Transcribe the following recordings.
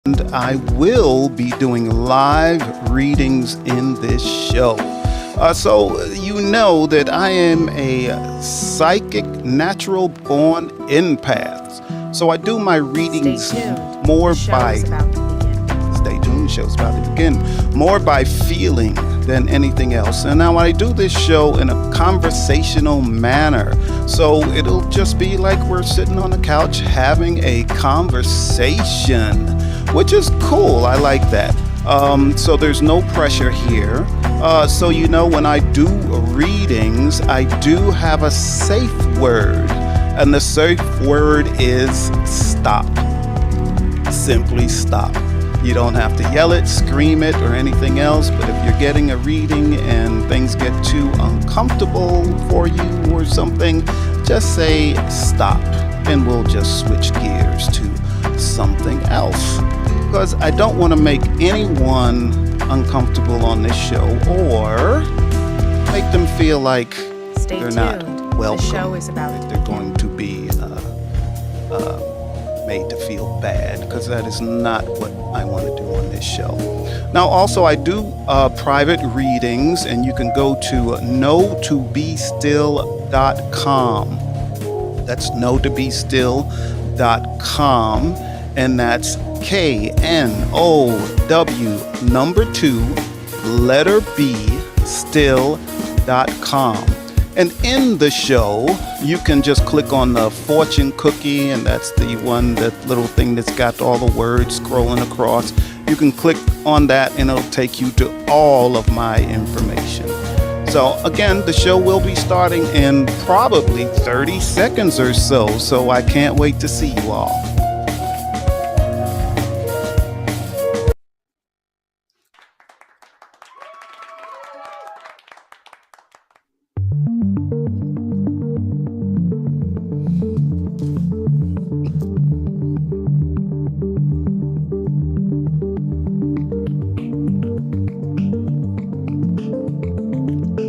and I will be doing live readings in this show. So, you know that I am a psychic natural born empath. So, I do my Stay readings tuned. more The show by is about to begin. stay tuned, the show's about to begin. More by feeling than anything else. And now I do this show in a conversational manner. So it'll just be like we're sitting on the couch having a conversation, which is cool. I like that. So there's no pressure here. So, when I do readings, I do have a safe word. And the safe word is stop. Simply stop. You don't have to yell it, scream it, or anything else, but if you're getting a reading and things get too uncomfortable for you or something, just say stop and we'll just switch gears to something else. Because I don't want to make anyone uncomfortable on this show or make them feel like Stay they're tuned. not welcome. The show is about that to they're begin. going to be made to feel bad, because that is not what I want to do on this show. Now, also, I do private readings, and you can go to knowtoBeStill.com. That's knowtoBestill.com, and that's KNOW number 2 letter B still.com. And in the show, you can just click on the fortune cookie, and that's the one, that little thing that's got all the words scrolling across. You can click on that, and it'll take you to all of my information. So again, the show will be starting in probably 30 seconds or so I can't wait to see you all.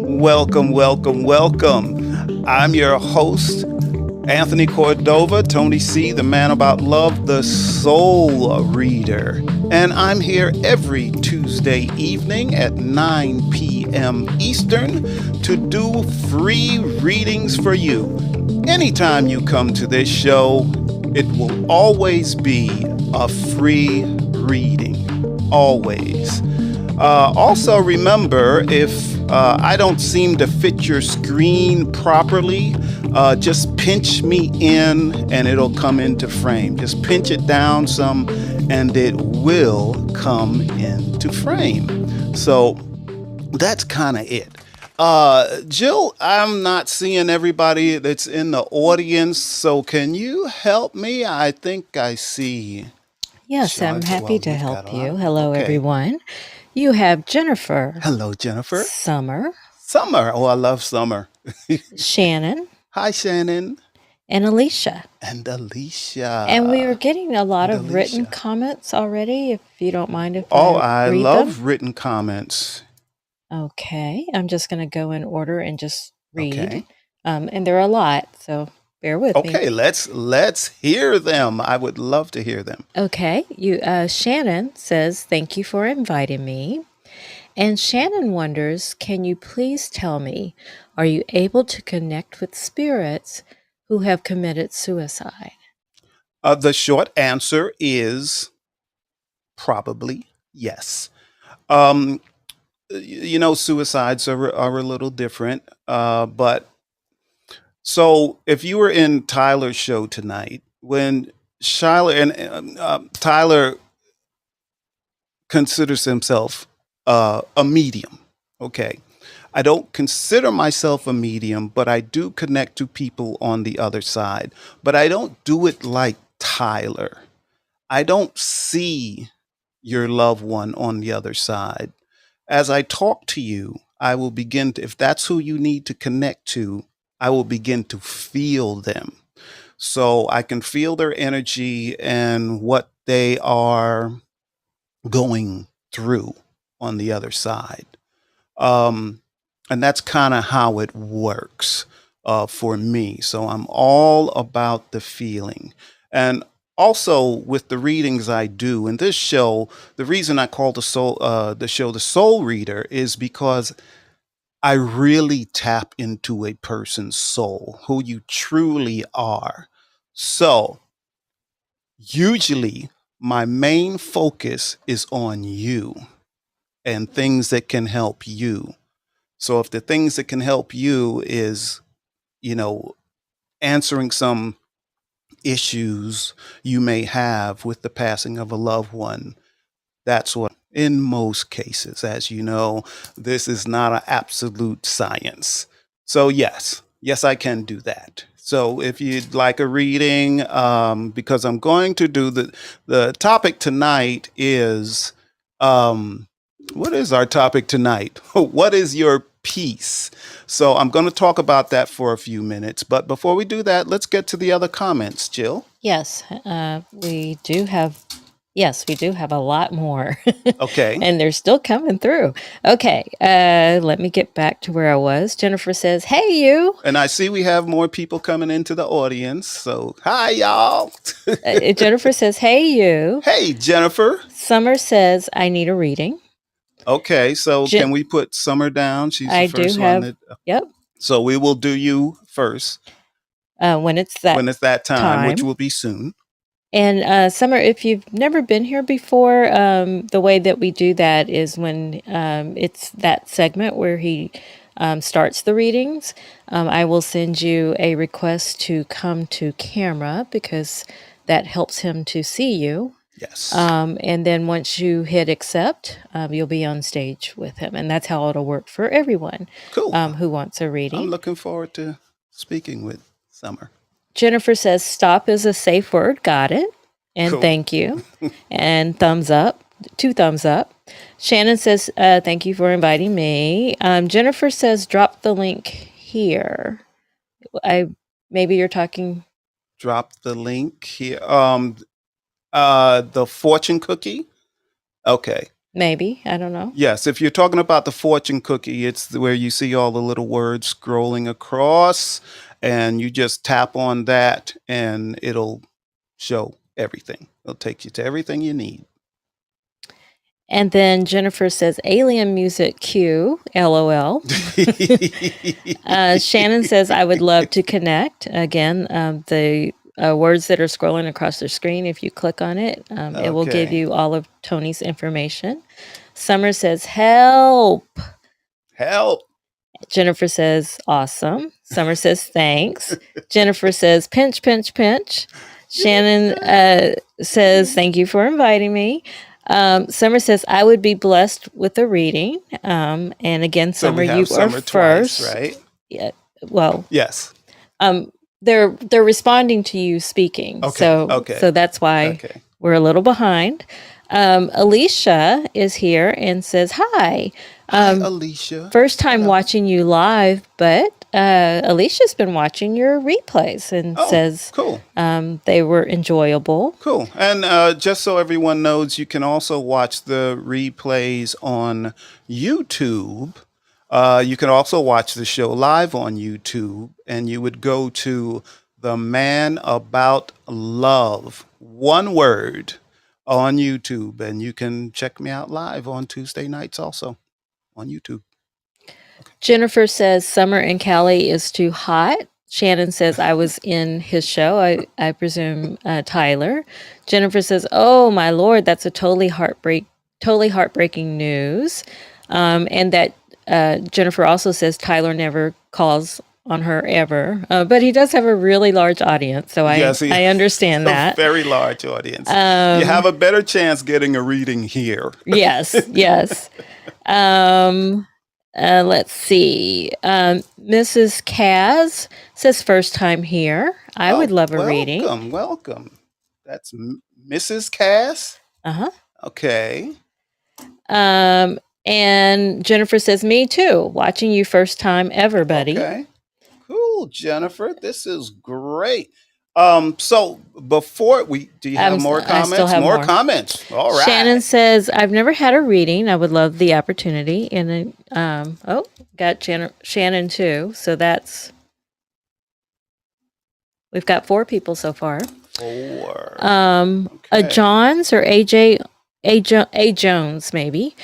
Welcome, welcome, welcome. I'm your host, Anthony Cordova, Tony C., the man about love, the soul reader. And I'm here every Tuesday evening at 9 p.m. Eastern to do free readings for you. Anytime you come to this show, it will always be a free reading. Always. Also, remember, if I don't seem to fit your screen properly, just pinch me in and it'll come into frame. Just pinch it down some and it will come into frame. So that's kind of it. Jill, I'm not seeing everybody that's in the audience, so can you help me? I think I see. Yes, I'm happy to You've help got you. on. Hello, Okay. everyone. You have Jennifer, Hello, Jennifer. Summer, Summer. Oh, I love Summer. Shannon, Hi, Shannon. and Alicia. And Alicia. And we are getting a lot and of written Alicia. comments already, if you don't mind if Oh, I I read love them. written comments. Okay, I'm just going to go in order and just read. Okay. And there are a lot, so bear with me. Okay, let's hear them. I would love to hear them. Okay, Shannon says, thank you for inviting me. And Shannon wonders, can you please tell me, are you able to connect with spirits who have committed suicide? The short answer is probably yes. Um, suicides are a little different. But so if you were in Tyler's show tonight, when Tyler considers himself a medium, okay. I don't consider myself a medium, but I do connect to people on the other side. But I don't do it like Tyler. I don't see your loved one on the other side. As I talk to you, I will begin to, if that's who you need to connect to, I will begin to feel them. So I can feel their energy and what they are going through on the other side. And that's kind of how it works for me. So I'm all about the feeling. And also with the readings I do in this show, the reason I call the show the Soul Reader is because I really tap into a person's soul, who you truly are. So usually my main focus is on you and things that can help you. So if the things that can help you is, you know, answering some issues you may have with the passing of a loved one, that's what, in most cases, as you know, this is not an absolute science. So, yes, I can do that. So, if you'd like a reading, because I'm going to do the topic tonight is, um, what is our topic tonight? What is your peace? So, I'm going to talk about that for a few minutes. But before we do that, let's get to the other comments, Jill. Yes, we do have. Yes, we do have a lot more, Okay. and they're still coming through. Okay, let me get back to where I was. Jennifer says, "Hey, you." And I see we have more people coming into the audience. So, hi, y'all. Jennifer says, "Hey, you." Hey, Jennifer. Summer says, "I need a reading." Okay, so Jen- can we put Summer down? She's I the do first have. one. Yep. So we will do you first When it's that when it's that time, which time. will be soon. And Summer, if you've never been here before, the way that we do that is when it's that segment where he starts the readings, I will send you a request to come to camera because that helps him to see you. Yes. And then once you hit accept, you'll be on stage with him. And that's how it'll work for everyone Cool. who wants a I'm reading. looking forward to speaking with Summer. Jennifer says, "Stop is a safe word." Got it. And Cool. thank you. And thumbs up. 2 thumbs up. Shannon says, "Thank you for inviting me." Jennifer says, "Drop the link here." Maybe you're talking. Drop the link here. The fortune cookie. Okay. Maybe. I don't know. Yes, if you're talking about the fortune cookie, it's where you see all the little words scrolling across, and you just tap on that, and it'll show everything. It'll take you to everything you need. And then Jennifer says, "Alien music cue, LOL." Shannon says, "I would love to connect." Again, the words that are scrolling across the screen, if you click on it, it will give Okay. you all of Tony's information. Summer says, "Help." Help. Jennifer says, "Awesome." Summer says, "Thanks." Jennifer says, "Pinch, pinch, pinch." Shannon says, "Thank you for inviting me." Summer says, "I would be blessed with a reading." And again, So Summer, we have you are Summer first. twice, right? Yeah. Well, Yes. they're responding to you speaking. Okay. Okay. So that's why Okay. we're a little behind. Alicia is here and says, "Hi. Hi, Alicia. First time Hello. watching you live, but Alicia's been watching your replays and Oh, says cool. they were enjoyable." Cool. And just so everyone knows, you can also watch the replays on YouTube. You can also watch the show live on YouTube, and you would go to The Man About Love, one word, on YouTube, and you can check me out live on Tuesday nights also on YouTube. Jennifer says Summer and Callie is too hot. Shannon says I was in his show. I presume Tyler. Jennifer says, "Oh my Lord, that's a totally heartbreaking news." And that Jennifer also says Tyler never calls on her ever, but he does have a really large audience, so Yes, I understand a that. very large audience. You have a better chance getting a reading here. Yes, yes. Let's see. Mrs. Kaz says first time here. I would love a reading. Welcome. That's Mrs. Cass. Uh-huh. Okay. And Jennifer says, "Me too. Watching you first time ever, buddy." Okay. Cool, Jennifer. This is great. So before do you have more I comments? still have more. Comments. All right. Shannon says, "I've never had a reading. I would love the opportunity." And then, got Shannon too. So we've got 4 people so far. 4. A Okay. Johns or A Jones, maybe.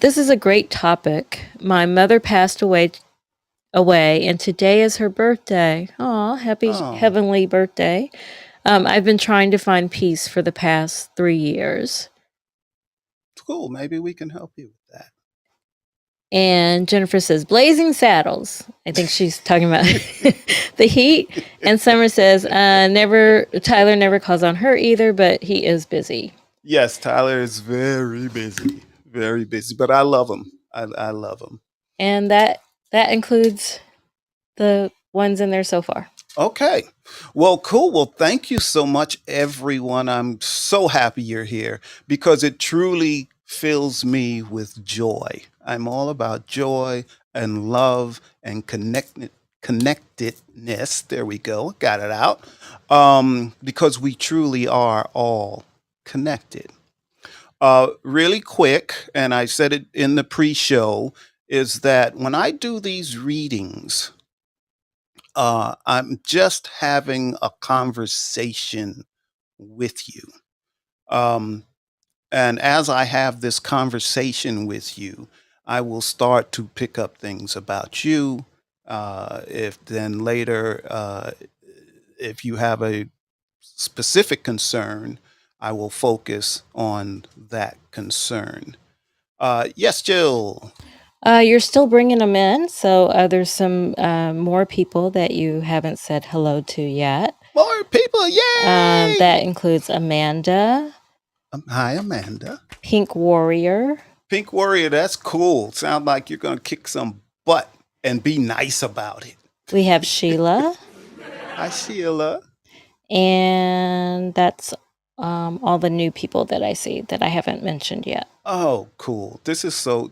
This is a great topic. My mother passed away, and today is her birthday. Aw, happy Oh, heavenly birthday. I've been trying to find peace for the past 3 years. cool. Maybe we can help you with that. And Jennifer says, Blazing Saddles. I think she's talking about the heat. And Summer says, Tyler never calls on her either, but he is busy. Yes, Tyler is very busy, but I love him. I love him. And that includes the ones in there so far. Okay. Well, cool. Well, thank you so much, everyone. I'm so happy you're here because it truly fills me with joy. I'm all about joy and love and connectedness. There we go. Got it out. Because we truly are all connected. Really quick, and I said it in the pre show, is that when I do these readings, I'm just having a conversation with you. Um, and as I have this conversation with you, I will start to pick up things about you. If then later, if you have a specific concern, I will focus on that concern. Yes, Jill. You're still bringing them in, so there's some more people that you haven't said hello to yet. More people, yay! That includes Amanda, Hi, Amanda. Pink Warrior. Pink Warrior, that's cool. Sound like you're going to kick some butt and be nice about it. We have Sheila, Hi, Sheila. and that's all the new people that I see that I haven't mentioned yet. Oh, cool. This is so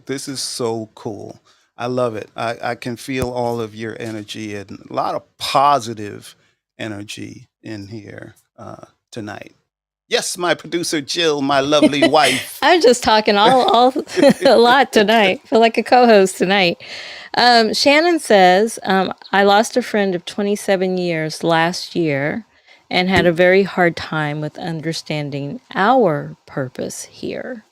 cool. I love it. I can feel all of your energy and a lot of positive energy in here tonight. Yes, my producer Jill, my lovely wife. I'm just talking all a lot tonight. Feel like a co-host tonight. Shannon says, I lost a friend of 27 years last year and had a very hard time with understanding our purpose here.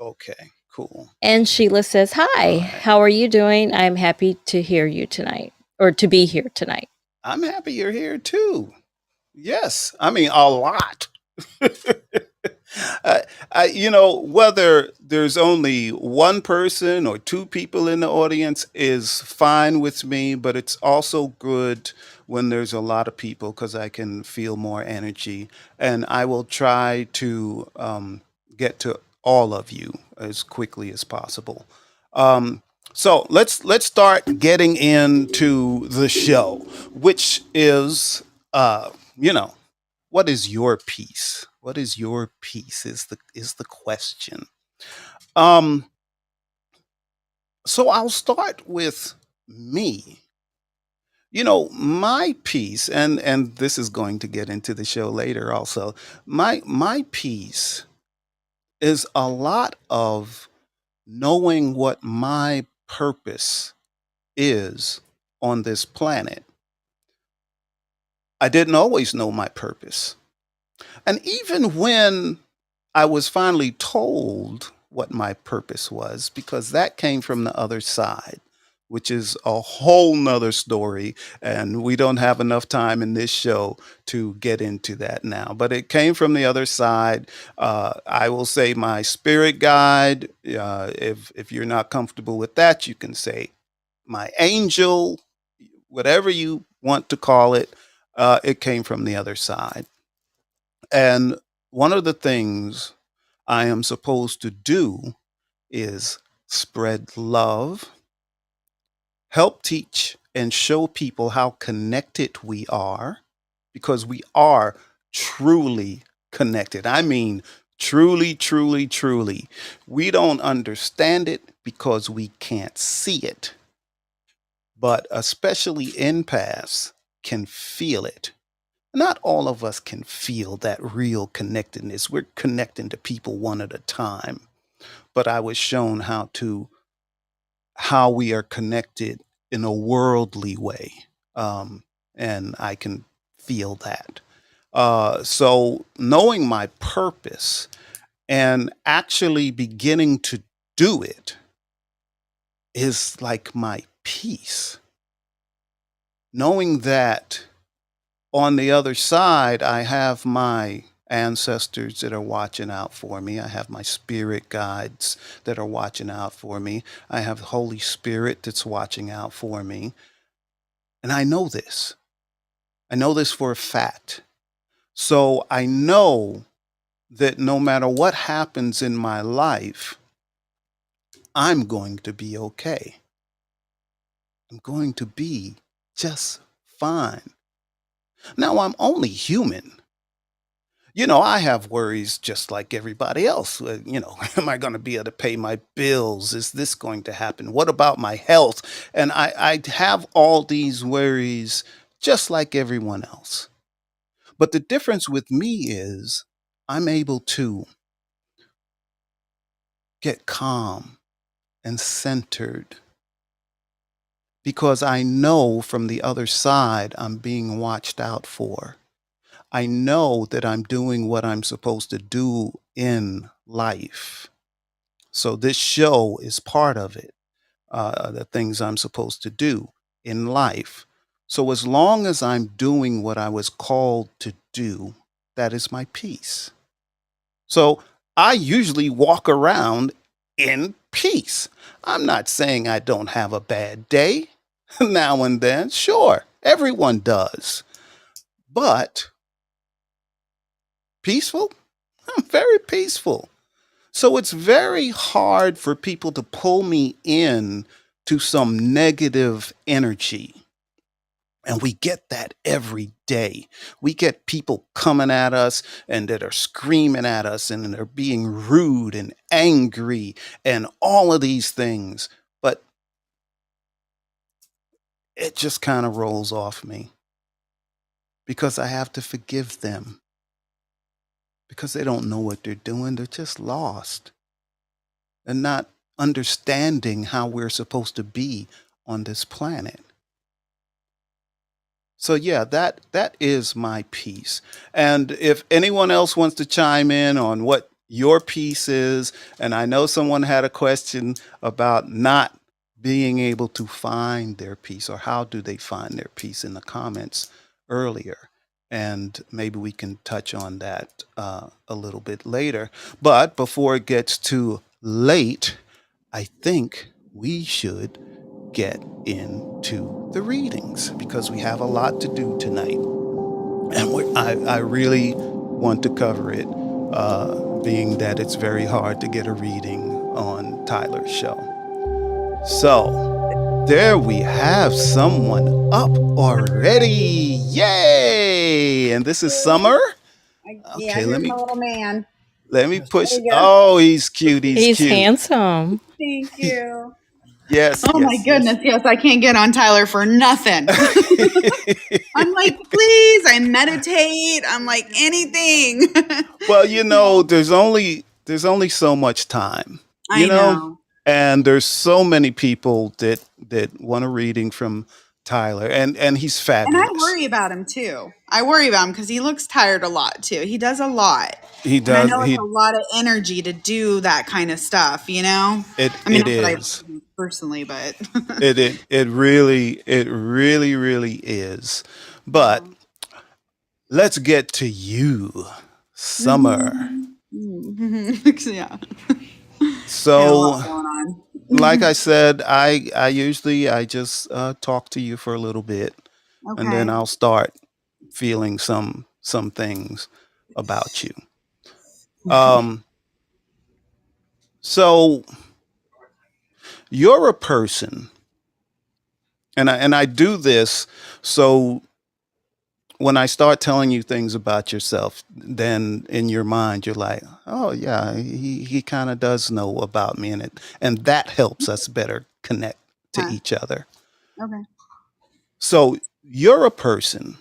Okay, cool. And Sheila says, Hi, All right. how are you doing? I'm happy to hear you tonight, or to be here tonight. I'm happy you're here too. Yes, I mean a lot. Whether there's only one person or two people in the audience is fine with me, but it's also good when there's a lot of people because I can feel more energy. And I will try to get to all of you as quickly as possible. Um, so let's start getting into the show, which is, you know, what is your piece? What is your piece? Is the question. Um, so I'll start with me. My piece, and this is going to get into the show later. Also, my piece is a lot of knowing what my purpose is on this planet. I didn't always know my purpose. And even when I was finally told what my purpose was, because that came from the other side, which is a whole nother story. And we don't have enough time in this show to get into that now. But it came from the other side. I will say my spirit guide. If you're not comfortable with that, you can say my angel, whatever you want to call it. It came from the other side. And one of the things I am supposed to do is spread love, help teach and show people how connected we are, because we are truly connected. I mean, truly, truly, truly. We don't understand it because we can't see it, but especially empaths can feel it. Not all of us can feel that real connectedness. We're connecting to people one at a time. But I was shown how we are connected in a worldly way, and I can feel that. So knowing my purpose and actually beginning to do it is like my peace. Knowing that on the other side, I have my ancestors that are watching out for me. I have my spirit guides that are watching out for me. I have the Holy Spirit that's watching out for me. And I know this. I know this for a fact. So I know that no matter what happens in my life, I'm going to be okay. I'm going to be just fine. Now, I'm only human. I have worries just like everybody else. Am I going to be able to pay my bills? Is this going to happen? What about my health? And I have all these worries just like everyone else. But the difference with me is I'm able to get calm and centered because I know from the other side I'm being watched out for. I know that I'm doing what I'm supposed to do in life. So this show is part of it, the things I'm supposed to do in life. So as long as I'm doing what I was called to do, that is my peace. So I usually walk around in peace. I'm not saying I don't have a bad day now and then. Sure, everyone does. But peaceful? I'm very peaceful. So it's very hard for people to pull me in to some negative energy. And we get that every day. We get people coming at us and that are screaming at us and they're being rude and angry and all of these things. But it just kind of rolls off me because I have to forgive them because they don't know what they're doing. They're just lost and not understanding how we're supposed to be on this planet. So yeah, that is my piece. And if anyone else wants to chime in on what your piece is, and I know someone had a question about not being able to find their piece or how do they find their piece in the comments earlier. And maybe we can touch on that a little bit later. But before it gets too late, I think we should get into the readings because we have a lot to do tonight. And I really want to cover it, being that it's very hard to get a reading on Tyler's show. So, there we have someone up already. Yay! And this is Summer. Yeah, Okay, here's my little man. let me push. There you go. Oh, he's cute. He's He's cute. handsome. Thank you. Yes. Oh my goodness, yes, I can't get on Tyler for nothing. I'm like, please, I meditate. I'm like anything. Well, there's only so much time. I know. And there's so many people that want a reading from Tyler, and he's And fabulous. I worry about him too. I worry about him because he looks tired a lot too. He does a lot. He And I does. know it's He a lot of energy to do that kind of stuff, you know? it I mean, it not that I is. personally, but It really is. But let's get to you, Summer. yeah. So, Got a lot going on. like I said, I usually I just talk to you for a little bit, and then Okay. I'll start feeling some things about you. Um, so you're a person, and I do this so when I start telling you things about yourself, then in your mind you're like, oh yeah, he kind of does know about me, and that helps us better connect to Huh. each other. Okay. So you're a person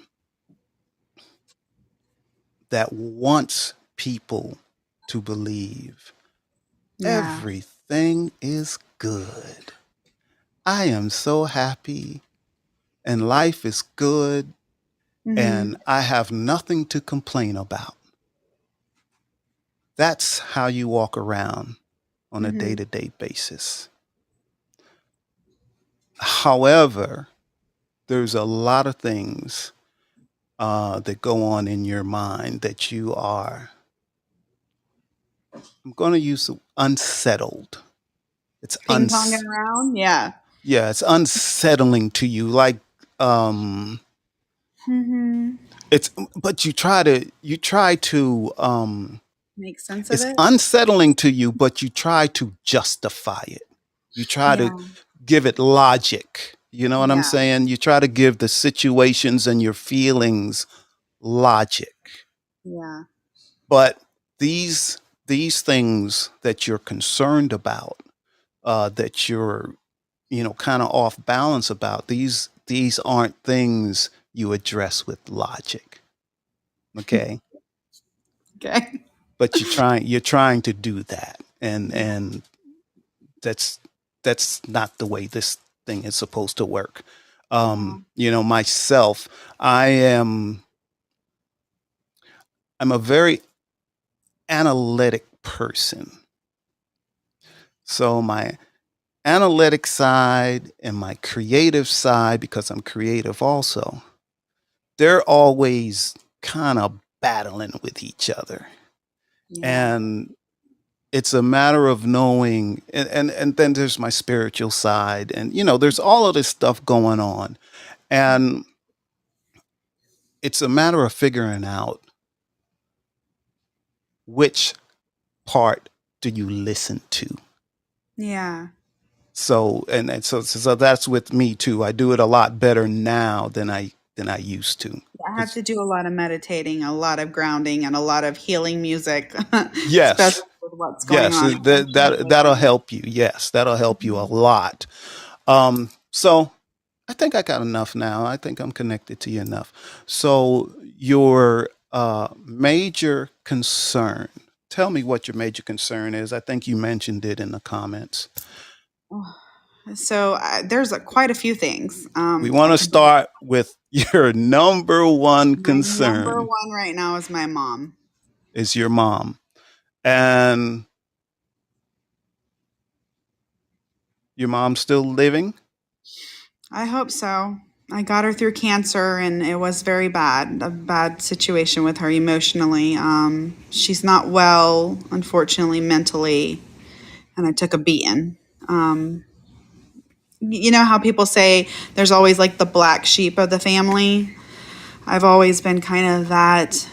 that wants people to believe Yeah. everything is good. I am so happy and life is good Mhm. and I have nothing to complain about. That's how you walk around on a day Mhm. to day basis. However, there's a lot of things that go on in your mind that you are, I'm going to use unsettled. It's Ping ponging around. Yeah. yeah, it's unsettling to you. Like, um, Mhm. it's, but Make sense of it's it. unsettling to you, but you try to justify it. You try to Yeah. give it logic. You know what I'm Yeah. saying? You try to give the situations and your feelings logic. Yeah. But these these things that you're concerned about, that you're kind of off balance about, these aren't things you address with logic. Okay, Okay. but you're trying to do that, and that's that's not the way this thing is supposed to work. Yeah. Myself, I am I'm a very analytic person. So my analytic side and my creative side, because I'm creative also, they're always kind of battling with each other. Yeah. And it's a matter of knowing, and then there's my spiritual side, and there's all of this stuff going on. And it's a matter of figuring out which part do you listen to. Yeah. So that's with me too. I do it a lot better now than I used to. I have 'Cause- to do a lot of meditating, a lot of grounding, and a lot of healing music, yes, especially with what's going yes, on emotionally. that'll help you. Yes, that'll help you a Mhm. lot. So I think I got enough now. I think I'm connected to you enough. So your major concern. Tell me what your major concern is. I think you mentioned it in the comments. So there's quite a few things. We want I to can think start with your number one my number concern one right now is my mom. is your mom. And your mom's still living? I hope so. I got her through cancer, and it was very bad, a bad situation with her emotionally. She's not well, unfortunately, mentally, and I took a beating. Um, you know how people say there's always like the black sheep of the family? I've always been kind of that.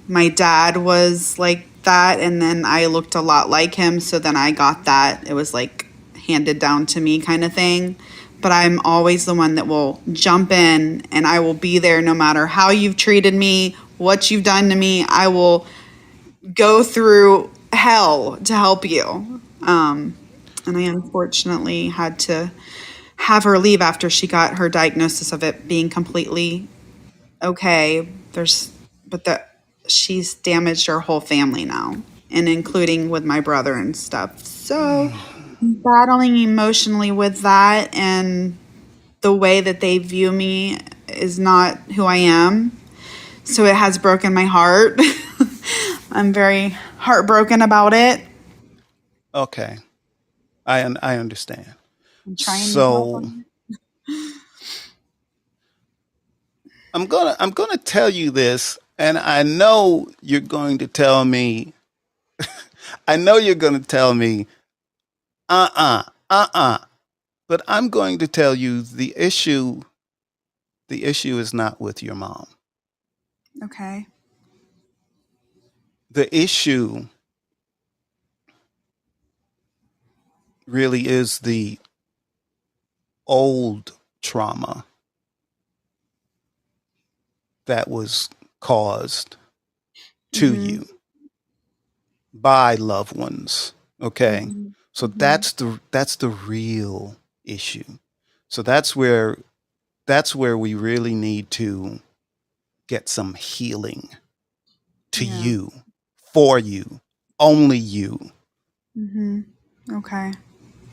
My dad was like that, and then I looked a lot like him, so then I got that. It was like handed down to me kind of thing. But I'm always the one that will jump in, and I will be there no matter how you've treated me, what you've done to me. I will go through hell to help you. And I unfortunately had to have her leave after she got her diagnosis of it being completely okay. But that she's damaged her whole family now, and including with my brother and stuff. So battling emotionally with that, and the way that they view me is not who I am. So it has broken my heart. I'm very heartbroken about it. Okay. I understand. I'm trying to help So them. I'm gonna tell you this, and I know you're going to tell me, I know you're gonna tell me, uh-uh, uh-uh. But I'm going to tell you the issue is not with your mom. Okay. The issue really is the old trauma that was caused to Mm-hmm. you by loved ones. Okay. Mm-hmm. So Mm-hmm. that's the real issue. So that's where we really need to get some healing to Yeah. you, for you, only you. Mm-hmm. Okay.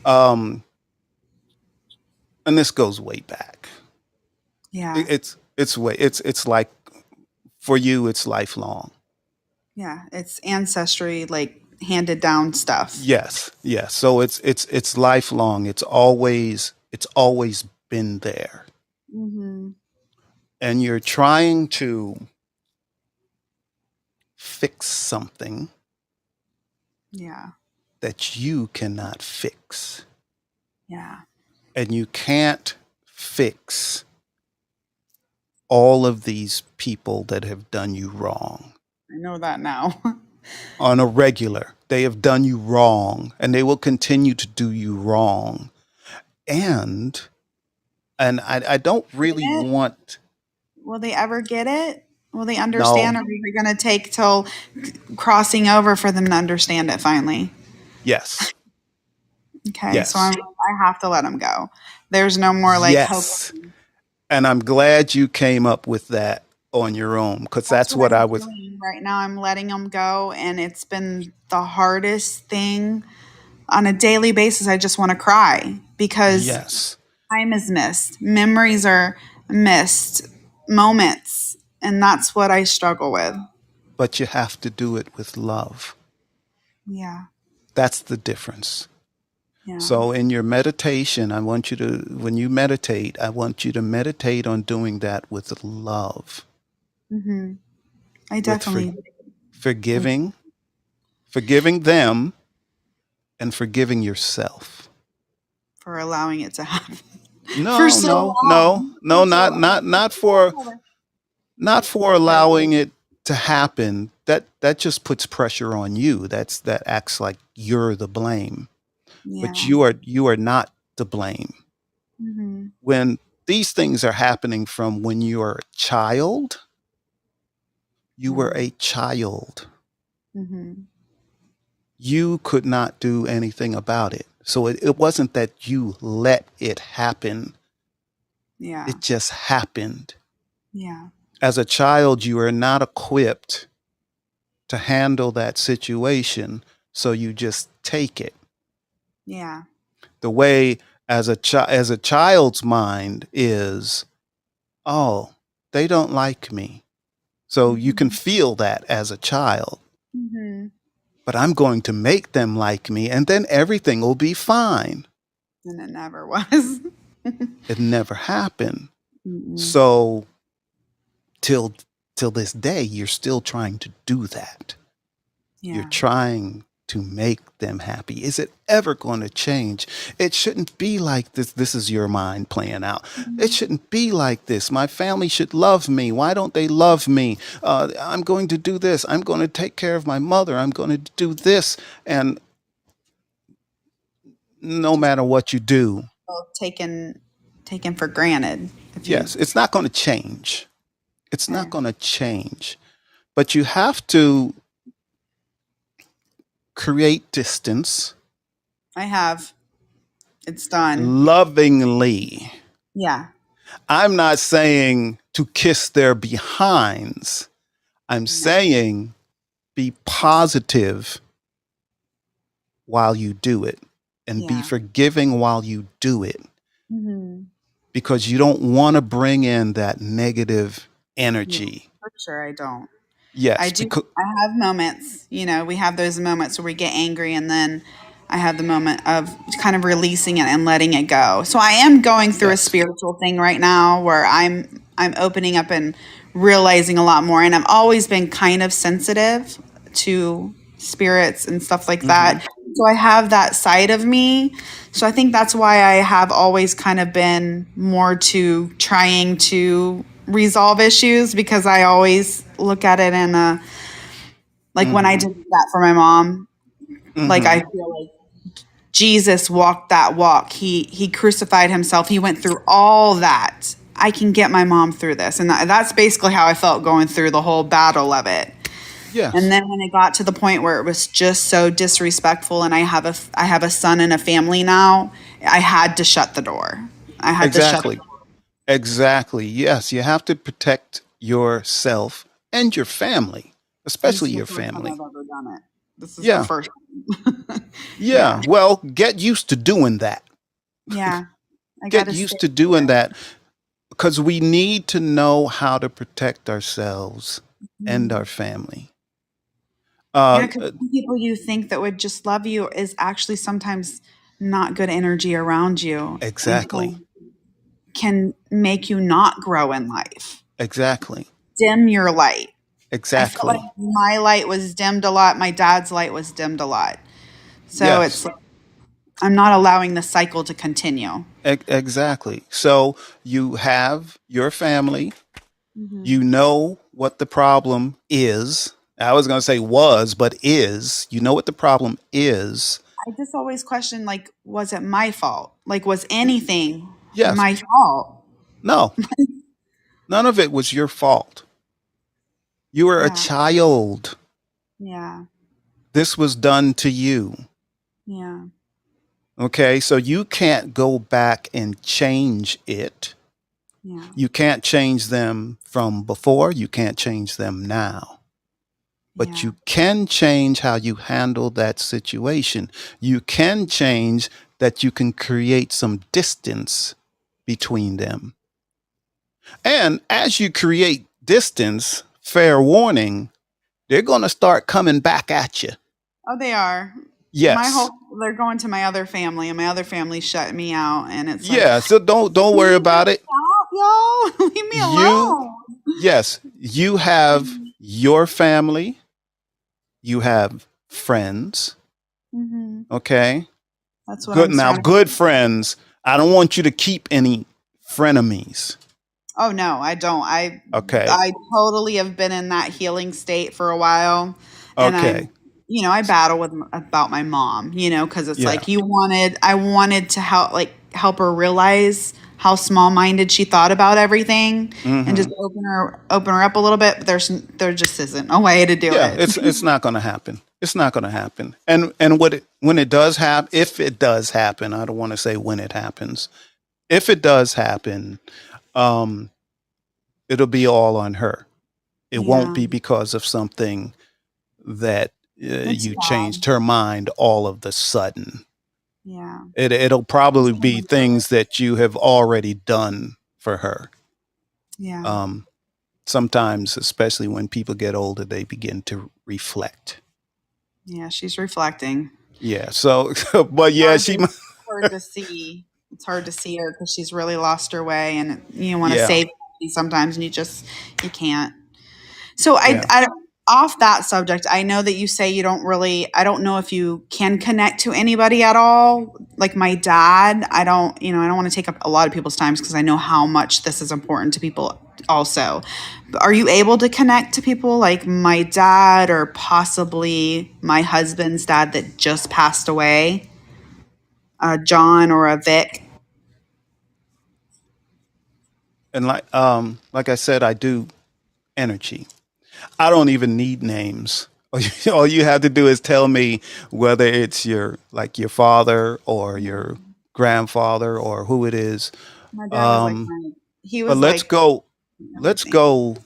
Um and this goes way back. Yeah. It's It's like for you, it's lifelong. Yeah, it's ancestry, like handed down stuff. Yes, yes. So it's lifelong. It's always been there, Hmm. and you're trying to fix something Yeah, that you cannot fix, yeah, and you can't fix all of these people that have done you wrong I know that now. on a regular. They have done you wrong, and they will continue to do you wrong. And I don't Get really it? want. Will they ever get it? Will they No. understand, or is it going to take till crossing over for them to understand it finally? Yes. Okay, so Yes. I have to let them go. There's no more like hope. Yes. And I'm glad you came up with that on your own, because That's that's what what I I'm was. doing right now. I'm letting them go, and it's been the hardest thing on a daily basis. I just want to cry because Yes. time is missed, memories are missed, moments, and that's what I struggle with. But you have to do it with love. Yeah, That's the difference. yeah. So in your meditation, I want you to, when you meditate, I want you to meditate on doing that with love, Hmm. I with definitely. forgiving, forgiving them, and forgiving yourself. For allowing it to happen for No, so no, no, long. no, not for allowing it to happen. That just puts pressure on you. That acts like you're the blame, but Yeah. you are not to blame. Hmm. When these things are happening from when you are a child, you were a child. Hmm. You could not do anything about it. So it wasn't that you let it happen. Yeah. It just happened. Yeah. As a child, you are not equipped to handle that situation, so you just take it. Yeah. The way as a child's mind is, oh, they don't like me. So you can Hmm. feel that as a child. Hmm. But I'm going to make them like me, and then everything will be fine. And it never was. It never happened. Mm-mm. So till till this day, you're still trying to do that. You're Yeah. trying to make them happy. Is it ever going to change? It shouldn't be like this. This is your mind playing out. It Mhm. shouldn't be like this. My family should love me. Why don't they love me? I'm going to do this. I'm going to take care of my mother. I'm going to do this. And no Just matter what you do, feel taken for granted. If you. yes, it's not going to change. It's not Okay. going to change. But you have to create distance I have. It's done. lovingly. Yeah. I'm not saying to kiss their behinds. I'm No. saying be positive while you do it, and be Yeah. forgiving while you do it, Hmm. because you don't want to bring in that negative Yeah. energy. For sure, I don't. I Yes, do. because I have moments. We have those moments where we get angry, and then I have the moment of kind of releasing it and letting it go. So I am going through a yes, spiritual thing right now where I'm opening up and realizing a lot more. And I've always been kind of sensitive to spirits and stuff like hmm, that. So I have that side of me. So I think that's why I have always kind of been more to trying to resolve issues, because I always look at it in a, like when I hmm, did that for my mom, like I hmm, feel like Jesus walked that walk. He crucified himself. He went through all that. I can get my mom through this. And that's basically how I felt going through the whole battle of it. And yes, then when it got to the point where it was just so disrespectful, and I have a son and a family now, I had to shut the door. I had to shut the exactly, exactly. Yes, you have to protect yourself and your family, This especially is the your first time family. I've ever done it. This is the Yeah, first. yeah. Yeah. Well, get used to doing that. Yeah. I got Get to stay used to doing there. that, because we need to know how to protect ourselves and Mhm. our family. Yeah, Uh, because uh, people you think that would just love you is actually sometimes not good energy around you and exactly. can make you not grow in life, Exactly. dim your light. I felt like Exactly. my light was dimmed a lot. My dad's light was dimmed a lot. So it's Yes. like I'm not allowing the cycle to continue. Exactly. So you have your family. Hmm. You know what the problem is. I was going to say was, but is. You know what the problem is. I just always question, like, was it my fault? Like, was anything Yes. my fault? No. None of it was your fault. You were a Yeah, child. yeah, This was done to you. yeah, Okay. So you can't go back and change it. yeah, You can't change them from before. You can't change them now. But yeah. you can change how you handle that situation. You can change that you can create some distance between them. And as you create distance, fair warning, they're going to start coming back at you. Oh, they are. My whole Yes. they're going to my other family, and my other family shut me out, and it's like, Yeah. So don't worry leave me about it. out, y'all. Leave me You, alone. yes, you have your family, you have friends. Hmm. Okay. That's what Good. I'm Now, surrounded. good friends. I don't want you to keep any frenemies. Oh no, I don't. I Okay. I totally have been in that healing state for a while, and Okay. I battle with about my mom, because it's Yeah. like I wanted to help her realize how small minded she thought about everything, and just Hmm. open her up a little bit. But there just isn't a way to do Yeah. it. It's not going to happen. It's not going to happen. And when it does happen, if it does happen, I don't want to say when it happens. If it does happen, um, it'll be all on her. It won't Yeah, be because of something that it's you sad. changed her mind all of the sudden. Yeah, It'll she's probably be going through it. things that you have already done for her. Yeah, Um, Sometimes, especially when people get older, they begin to reflect. yeah, she's reflecting. Yeah. So, but yeah, hard she, to hard to see. It's hard to see her because she's really lost her way, and you want to yeah, save her sometimes, and you can't. So yeah. I off that subject, I know that you say you don't really. I don't know if you can connect to anybody at all. Like my dad, I don't want to take up a lot of people's times because I know how much this is important to people. Also, but are you able to connect to people like my dad or possibly my husband's dad that just passed away? John or a Vic. And like I said, I do energy. I don't even need names. All you have to do is tell me whether it's your father or your grandfather or who it is. My dad was like Um, my, he but was like let's everything. go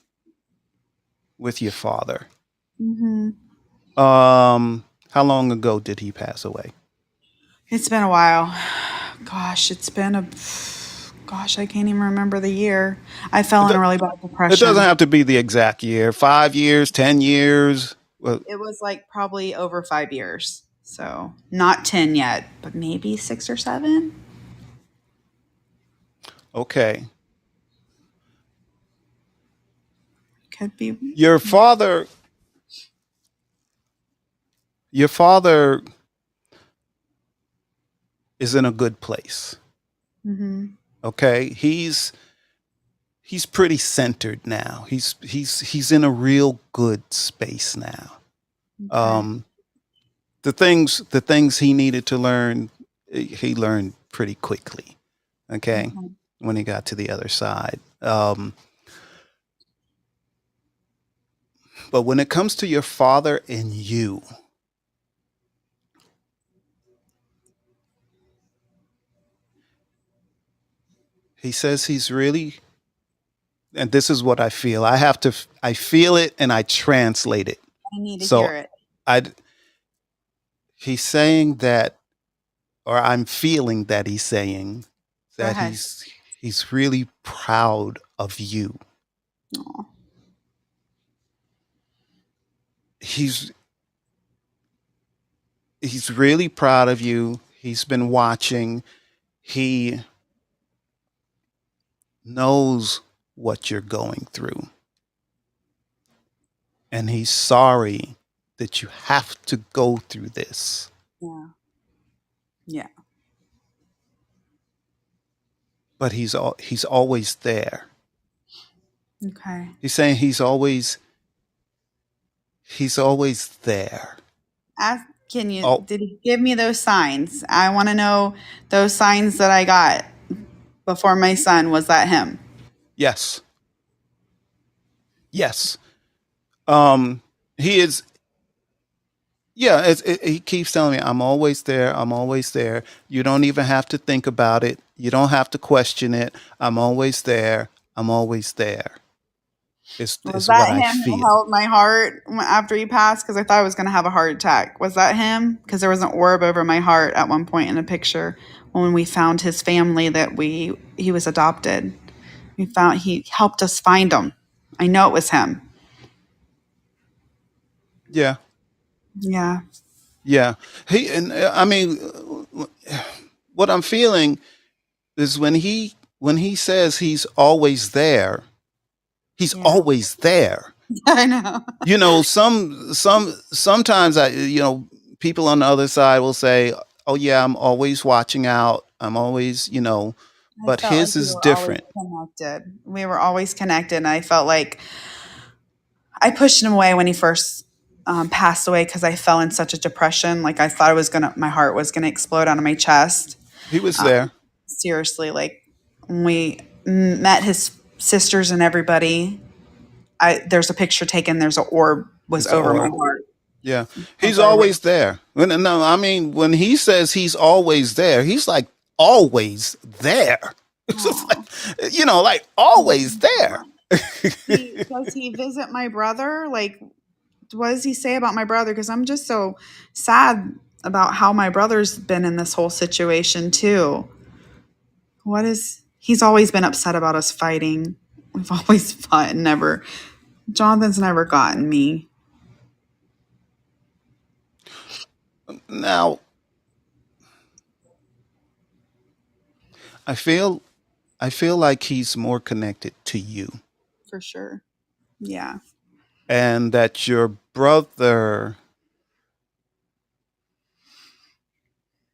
with your father. Hmm. How long ago did he pass away? It's been a while. Gosh, gosh, I can't even remember the year. I It, fell in do- a really bad it doesn't depression. have to be the exact year. 5 years, 10 years. Well, It was like probably over 5 years. So not 10 yet, but maybe 6 or 7. okay. Could be. Your father, your father is in a good place. Hmm. Okay, he's pretty centered now. He's in a real good space now. Okay. Um, the things he needed to learn, he learned pretty quickly. Okay, Okay. when he got to the other side. But when it comes to your father and you, he says he's really, and this is what I feel. I feel it and I translate it. I need to So hear it. I, he's saying that, or I'm feeling that he's saying Go that ahead. he's really proud of you. Aw. He's he's really proud of you. He's been watching. He knows what you're going through, and he's sorry that you have to go through this. Yeah. Yeah. But he's always there. Okay. He's saying he's always there. Did Oh, he give me those signs? I want to know those signs that I got before my son. Was that him? yes, yes. Um, he is. Yeah, he keeps telling me, "I'm always there. I'm always there. You don't even have to think about it. You don't have to question it. I'm always there. I'm always there." Was Is what that I him who feel. held my heart after he passed? Because I thought I was going to have a heart attack. Was that him? Because there was an orb over my heart at one point in a picture when we found his family that he was adopted. He helped us find him. I know it was him. Yeah, Yeah. yeah. He and I mean, what I'm feeling is when he says he's always there, he's Yeah. always there. I know. Sometimes people on the other side will say, "Oh yeah, I'm always watching out. I'm always," I but felt like his we is were always different. connected. We were always connected. And I felt like I pushed him away when he first passed away because I fell in such a depression. Like I thought my heart was gonna explode out of my chest. He was Um, there. Seriously, like when we met his sisters and everybody, there's a picture taken. There's an orb was It's an over my orb. heart. Yeah, As he's I re- always there. No, I mean when he says he's always there, he's like always there. It's just Aw. like always there. Does he visit my brother? Like, what does he say about my brother? Because I'm just so sad about how my brother's been in this whole situation too. He's always been upset about us fighting. We've always fought and never, Jonathan's never gotten me. Now, I feel I feel like he's more connected to you, For sure. Yeah. and that your brother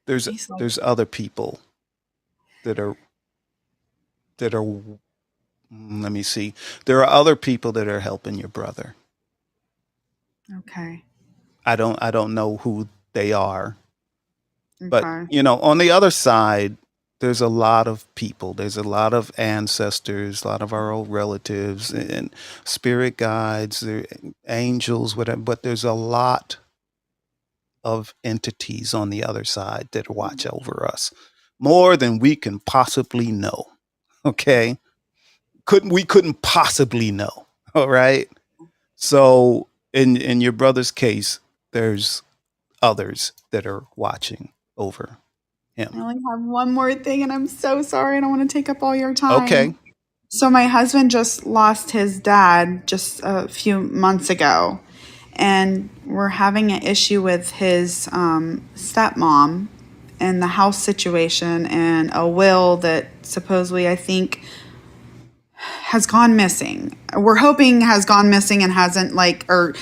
He's like, there's other people that are that are let me see. There are other people that are helping your brother. okay. I don't know who they are, but Okay. on the other side there's a lot of people. There's a lot of ancestors, a lot of our old relatives and spirit guides, angels, whatever, but there's a lot of entities on the other side that watch over us more than we can possibly know. Okay, couldn't possibly know. All right. So in your brother's case, there's others that are watching over I him. only have one more thing, and I'm so sorry. I don't want to take up all your time. Okay. So, my husband just lost his dad just a few months ago, and we're having an issue with his stepmom and the house situation and a will that supposedly I think has gone missing. We're hoping has gone missing and hasn't or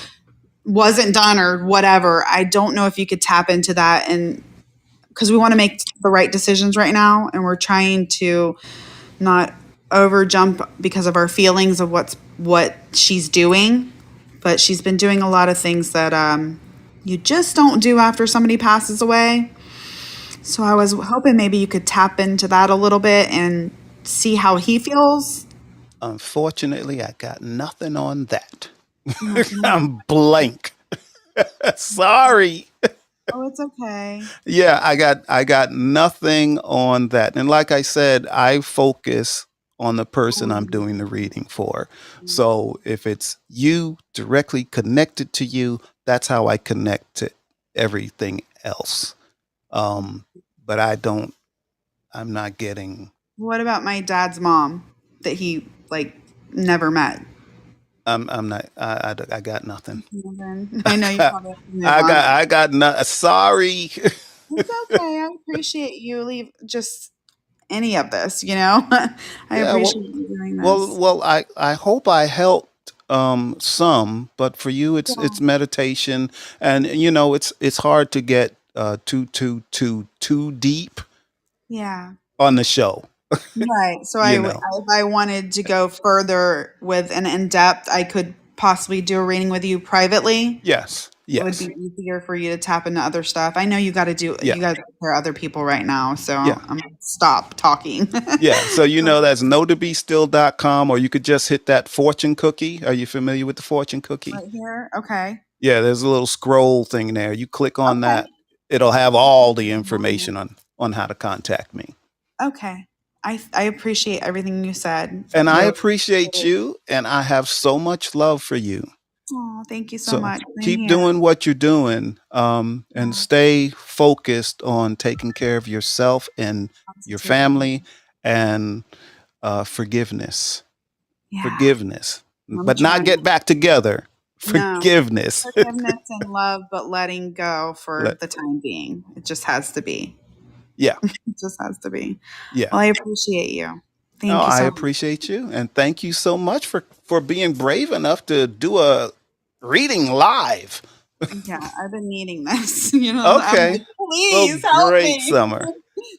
wasn't done or whatever. I don't know if you could tap into that, and because we want to make the right decisions right now, and we're trying to not over jump because of our feelings of what she's doing, but she's been doing a lot of things that you just don't do after somebody passes away. So I was hoping maybe you could tap into that a little bit and see how he feels. Unfortunately, I got nothing on that. Okay. I'm blank. Sorry. Oh, it's okay. Yeah, I got nothing on that. And like I said, I focus on the person I'm Um, doing the reading for. So if it's you directly connected to you, that's how I connect to everything else. Um, but I'm not getting What about my dad's mom that he like never met? I'm not. I got nothing. I know you probably have to move on. I got no. Sorry. It's okay. I appreciate you leave just any of this, you know? I Yeah. appreciate you doing Well. this. Well. I hope I helped some, but for you, Yeah. it's meditation, and it's hard to get too deep Yeah. on the show. Right. So You know. if I wanted to go further with an in depth, I could possibly do a reading with you privately. Yes. It would be Yes. easier for you to tap into other stuff. I know Yeah. you got to take care of other people right now, so Yeah. I'm gonna stop talking. Yeah. So that's notobestill.com, or you could just hit that fortune cookie. Are you familiar with the fortune cookie? Right here. Okay. Yeah, there's a little scroll thing there. You click on Okay. that, it'll have all the information on how to contact me. Okay. I appreciate everything you said. And I Really. appreciate you, and I have so much love for you. Oh, thank you so So much. Same keep here. doing what you're doing, and stay focused on taking care of yourself and your Positivity. family, and forgiveness. Yeah. Forgiveness, I'm but not trying. get back together. No. Forgiveness. Forgiveness and love, but letting go for Let- the time being. It just has to be. yeah, It just has to be. yeah. Well, I appreciate you. Oh, Thank you I so much. appreciate you, and thank you so much for being brave enough to do a reading live. Yeah, I've been needing this. You know, I'm Okay. like, Well, please help great, me. Summer.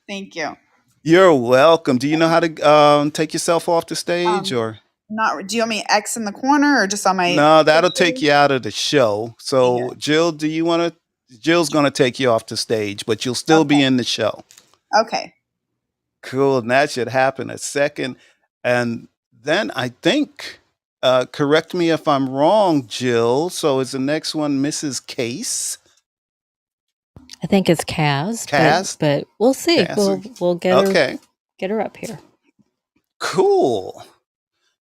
Thank you. You're welcome. Do you know how to take yourself off the stage, Um, or Not. Do you want me X in the corner or just on my no? That'll picture? take you out of the show. So, Jill, do you want to? Jill's going to take you off the stage, but you'll still be in the show. Okay. Cool. And that should happen a second. And then I think, correct me if I'm wrong, Jill. So is the next one Mrs. Case? I think it's Kaz, Kaz? but we'll see. Kaz. We'll Okay. get her up here. Cool.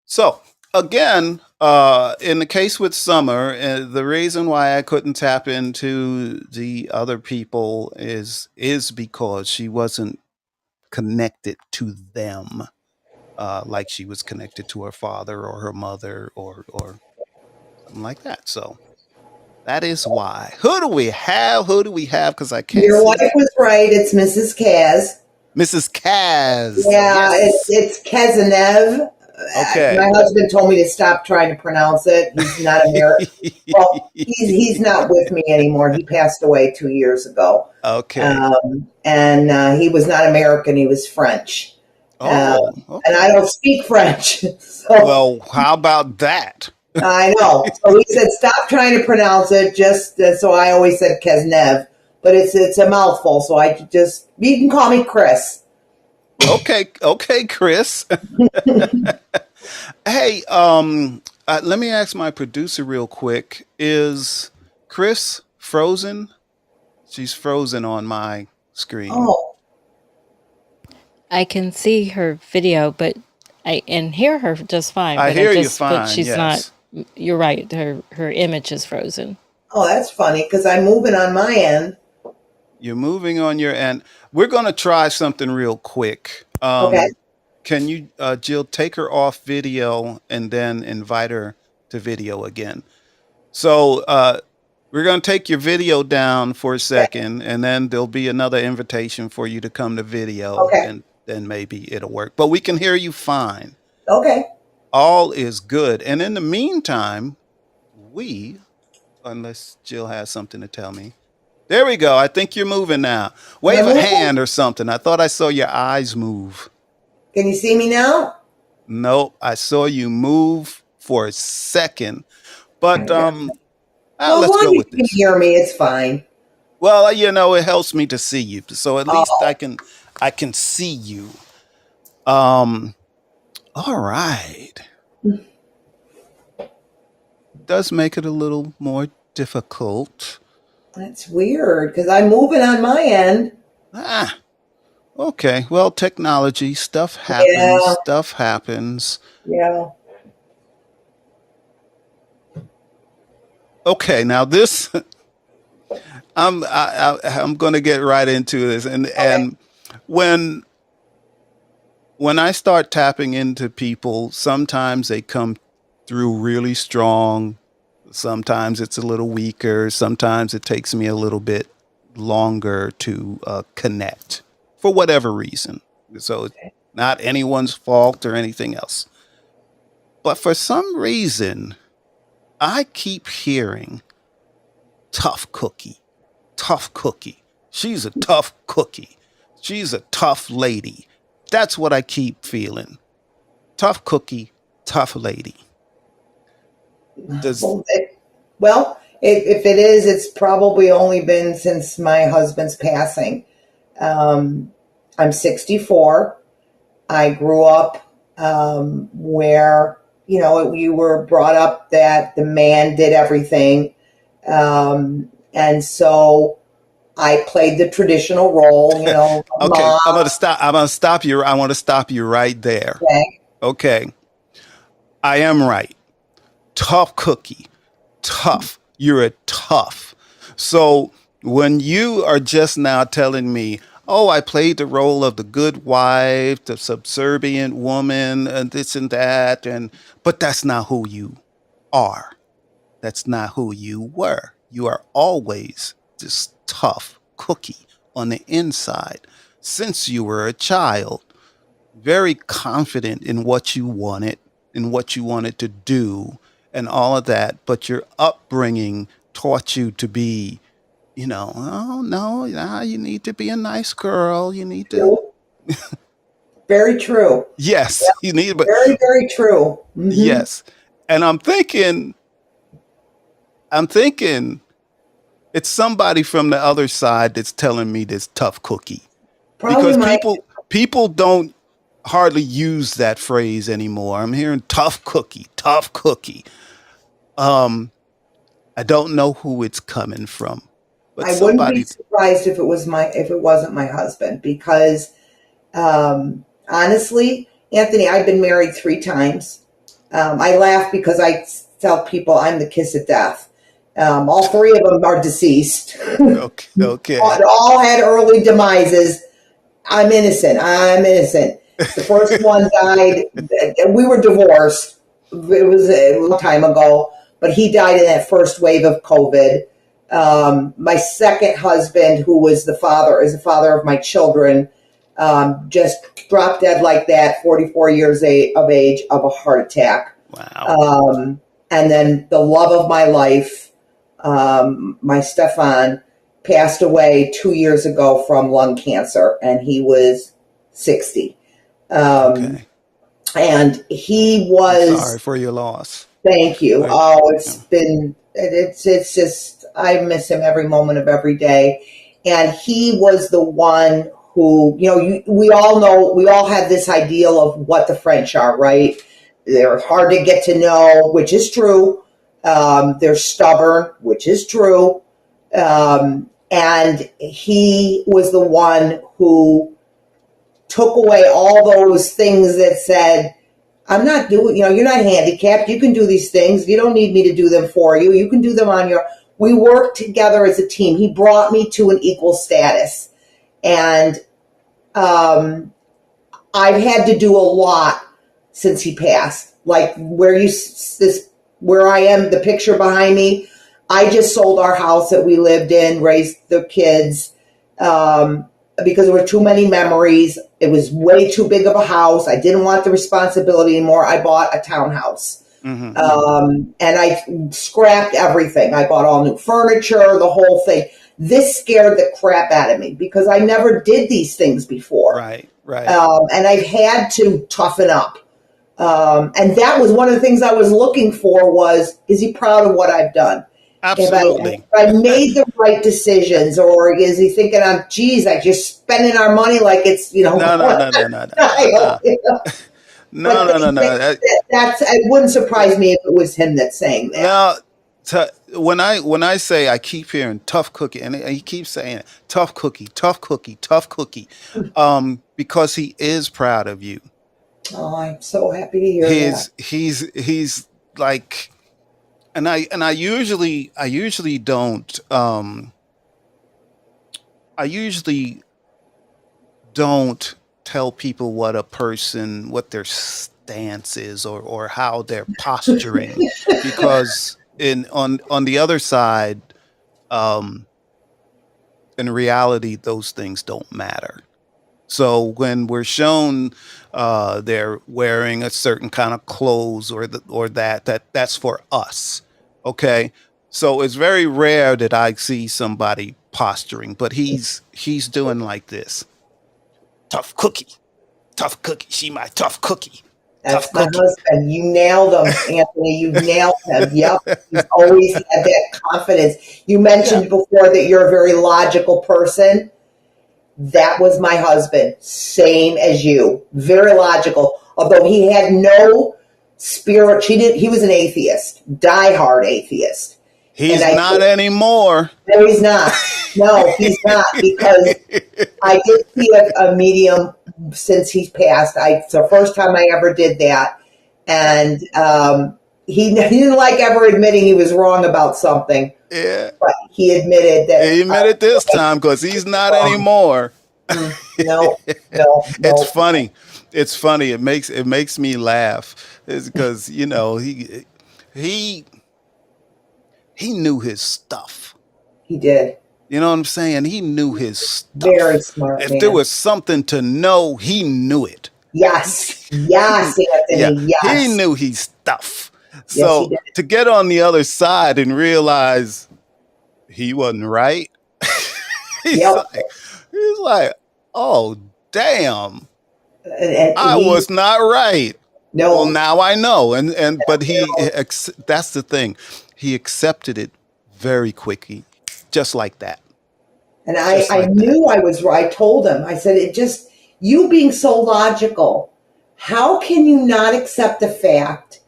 So again, in the case with Summer, the reason why I couldn't tap into the other people is because she wasn't connected to them, like she was connected to her father or her mother or something like that. So that is why. Who do we have? Because I can't Your see. wife was right. It's Mrs. Kaz. Mrs. Kaz. Yeah, Yes. it's Kazanev. Okay. My husband told me to stop trying to pronounce it. He's not American. Well, he's not with me anymore. He passed away 2 years ago. Okay. And he was not American. He was French. Oh, And I don't speak French. So well, how about that? I know. So he said, stop trying to pronounce it. Just so I always said Kaznev, but it's a mouthful. So you can call me Chris. Okay, Chris. Hey, let me ask my producer real quick. Is Chris frozen? She's frozen on my screen. Oh, I can see her video, but I and hear her just fine. I but hear you but fine, she's yes. not. You're right. Her image is frozen. oh, that's funny because I'm moving on my end. You're moving on your end. We're going to try something real quick. Okay. Can you, Jill, take her off video and then invite her to video again? So we're going to take your video down for a second, and then there'll be another invitation for you to come to video, Okay. and then maybe it'll work. But we can hear you fine. Okay. All is good. And in the meantime, unless Jill has something to tell me. There we go. I think you're moving now. Wave Am I a moving? hand or something. I thought I saw your eyes move. Can you see me now? Nope, I saw you move for a second. But Well, as let's long go as with you can this. hear me, it's fine. Well, it helps me to see you. So at least Oh, I can see you. All right. Does make it a little more difficult. that's weird because I'm moving on my end. Ah, okay. Well, technology stuff happens. Yeah. Stuff happens. Yeah. Okay, now this I'm going to get right into this, and when when I start tapping into people, sometimes they come through really strong. Sometimes it's a little weaker. Sometimes it takes me a little bit longer to connect for whatever reason. So it's not anyone's fault or anything else. But for some reason, I keep hearing tough cookie, tough cookie. She's a tough cookie. She's a tough lady. That's what I keep feeling. Tough cookie, tough lady. Does Well, if it is, it's probably only been since my husband's passing. Um, I'm 64. I grew up where, you were brought up that the man did everything. And so I played the traditional role, okay? mom. I'm gonna stop. I'm gonna stop you. I want to stop you right there. Okay. Okay, I am right. Tough cookie, tough. You're a tough. So when you are just now telling me, oh, I played the role of the good wife, the subservient woman, and this and that, but that's not who you are. That's not who you were. You are always this tough cookie on the inside since you were a child, very confident in what you wanted to do, and all of that. But your upbringing taught you to be, oh no, you need to be a nice girl. You need to, Very true. yes, you need, but Very, very true. yes. And I'm thinking it's somebody from the other side that's telling me this tough cookie Probably because my people don't hardly use that phrase anymore. I'm hearing tough cookie, tough cookie. Um, I don't know who it's coming from, but I wouldn't be somebody. surprised if it wasn't my husband because honestly, Anthony, I've been married 3 times. I laugh because I tell people I'm the kiss of death. All 3 of them are deceased. Okay, okay, All had early demises. I'm innocent. I'm innocent. The first one died. We were divorced. It was a long time ago, but he died in that first wave of COVID. My second husband, who was the father of my children, just dropped dead like that, 44 years of age, of a heart attack. wow, And then the love of my life, my Stefan, passed away 2 years ago from lung cancer, and he was 60. Um, okay. and he I'm sorry was, for your loss. thank you. I, Oh, yeah. it's just, I miss him every moment of every day. And he was the one who, we all have this ideal of what the French are, right? They're hard to get to know, which is true. They're stubborn, which is true. And he was the one who took away all those things that said, I'm not doing, you're not handicapped. You can do these things. You don't need me to do them for you. You can do them on your, we worked together as a team. He brought me to an equal status. And I've had to do a lot since he passed. Like where I am, the picture behind me, I just sold our house that we lived in, raised the kids, because there were too many memories. It was way too big of a house. I didn't want the responsibility anymore. I bought a townhouse. Mm-hmm, And I scrapped everything. I bought all new furniture, the whole thing. This scared the crap out of me because I never did these things before. right, right. And I've had to toughen up. And that was one of the things I was looking for was, is he proud of what I've done? Absolutely. If I made the right decisions, or is he thinking, geez, I just spending our money like it's, No, no, no, no, no, no. No, no, no, no. It wouldn't surprise me if it was him that's saying that. Now, when I say I keep hearing tough cookie, and he keeps saying it, tough cookie, tough cookie, tough cookie, because he is proud of you. Oh, I'm so happy to hear that. He's like, and I usually don't I usually don't tell people what their stance is, or how they're posturing, because on the other side, um, in reality, those things don't matter. So when we're shown they're wearing a certain kind of clothes, or that's for us, okay. So it's very rare that I see somebody posturing, but he's doing like this. Tough cookie, tough cookie. She my tough cookie, That's tough my cookie. husband. You nailed him, Anthony. You nailed him. Yep. He's always had that confidence. You Yeah, mentioned before that you're a very logical person. That was my husband. Same as you. Very logical. Although he had no spirit. He was an atheist, diehard atheist. And he's I not anymore. No, he's not. No, he's not, because I did see a medium since he's passed. It's the first time I ever did that, and he didn't like ever admitting he was wrong about something, Yeah, but he admitted that he admit it this time because he's not wrong. anymore. No, no, It's no. funny. It's funny. It makes me laugh. It's because he he knew his stuff. He did. You know what I'm saying? He knew his Very stuff. smart If there man. was something to know, he knew it. Yes, yes, Yeah, Anthony. he Yes, knew his stuff. yes, he So did. to get on the other side and realize he wasn't right, he's Yep. like, he's like, oh damn, And I he was not right. Well, no. now I know, but that's the thing. He accepted it very quickly, just like that, And just I like that. knew I was right. I told him, I said, you being so logical, how can you not accept the fact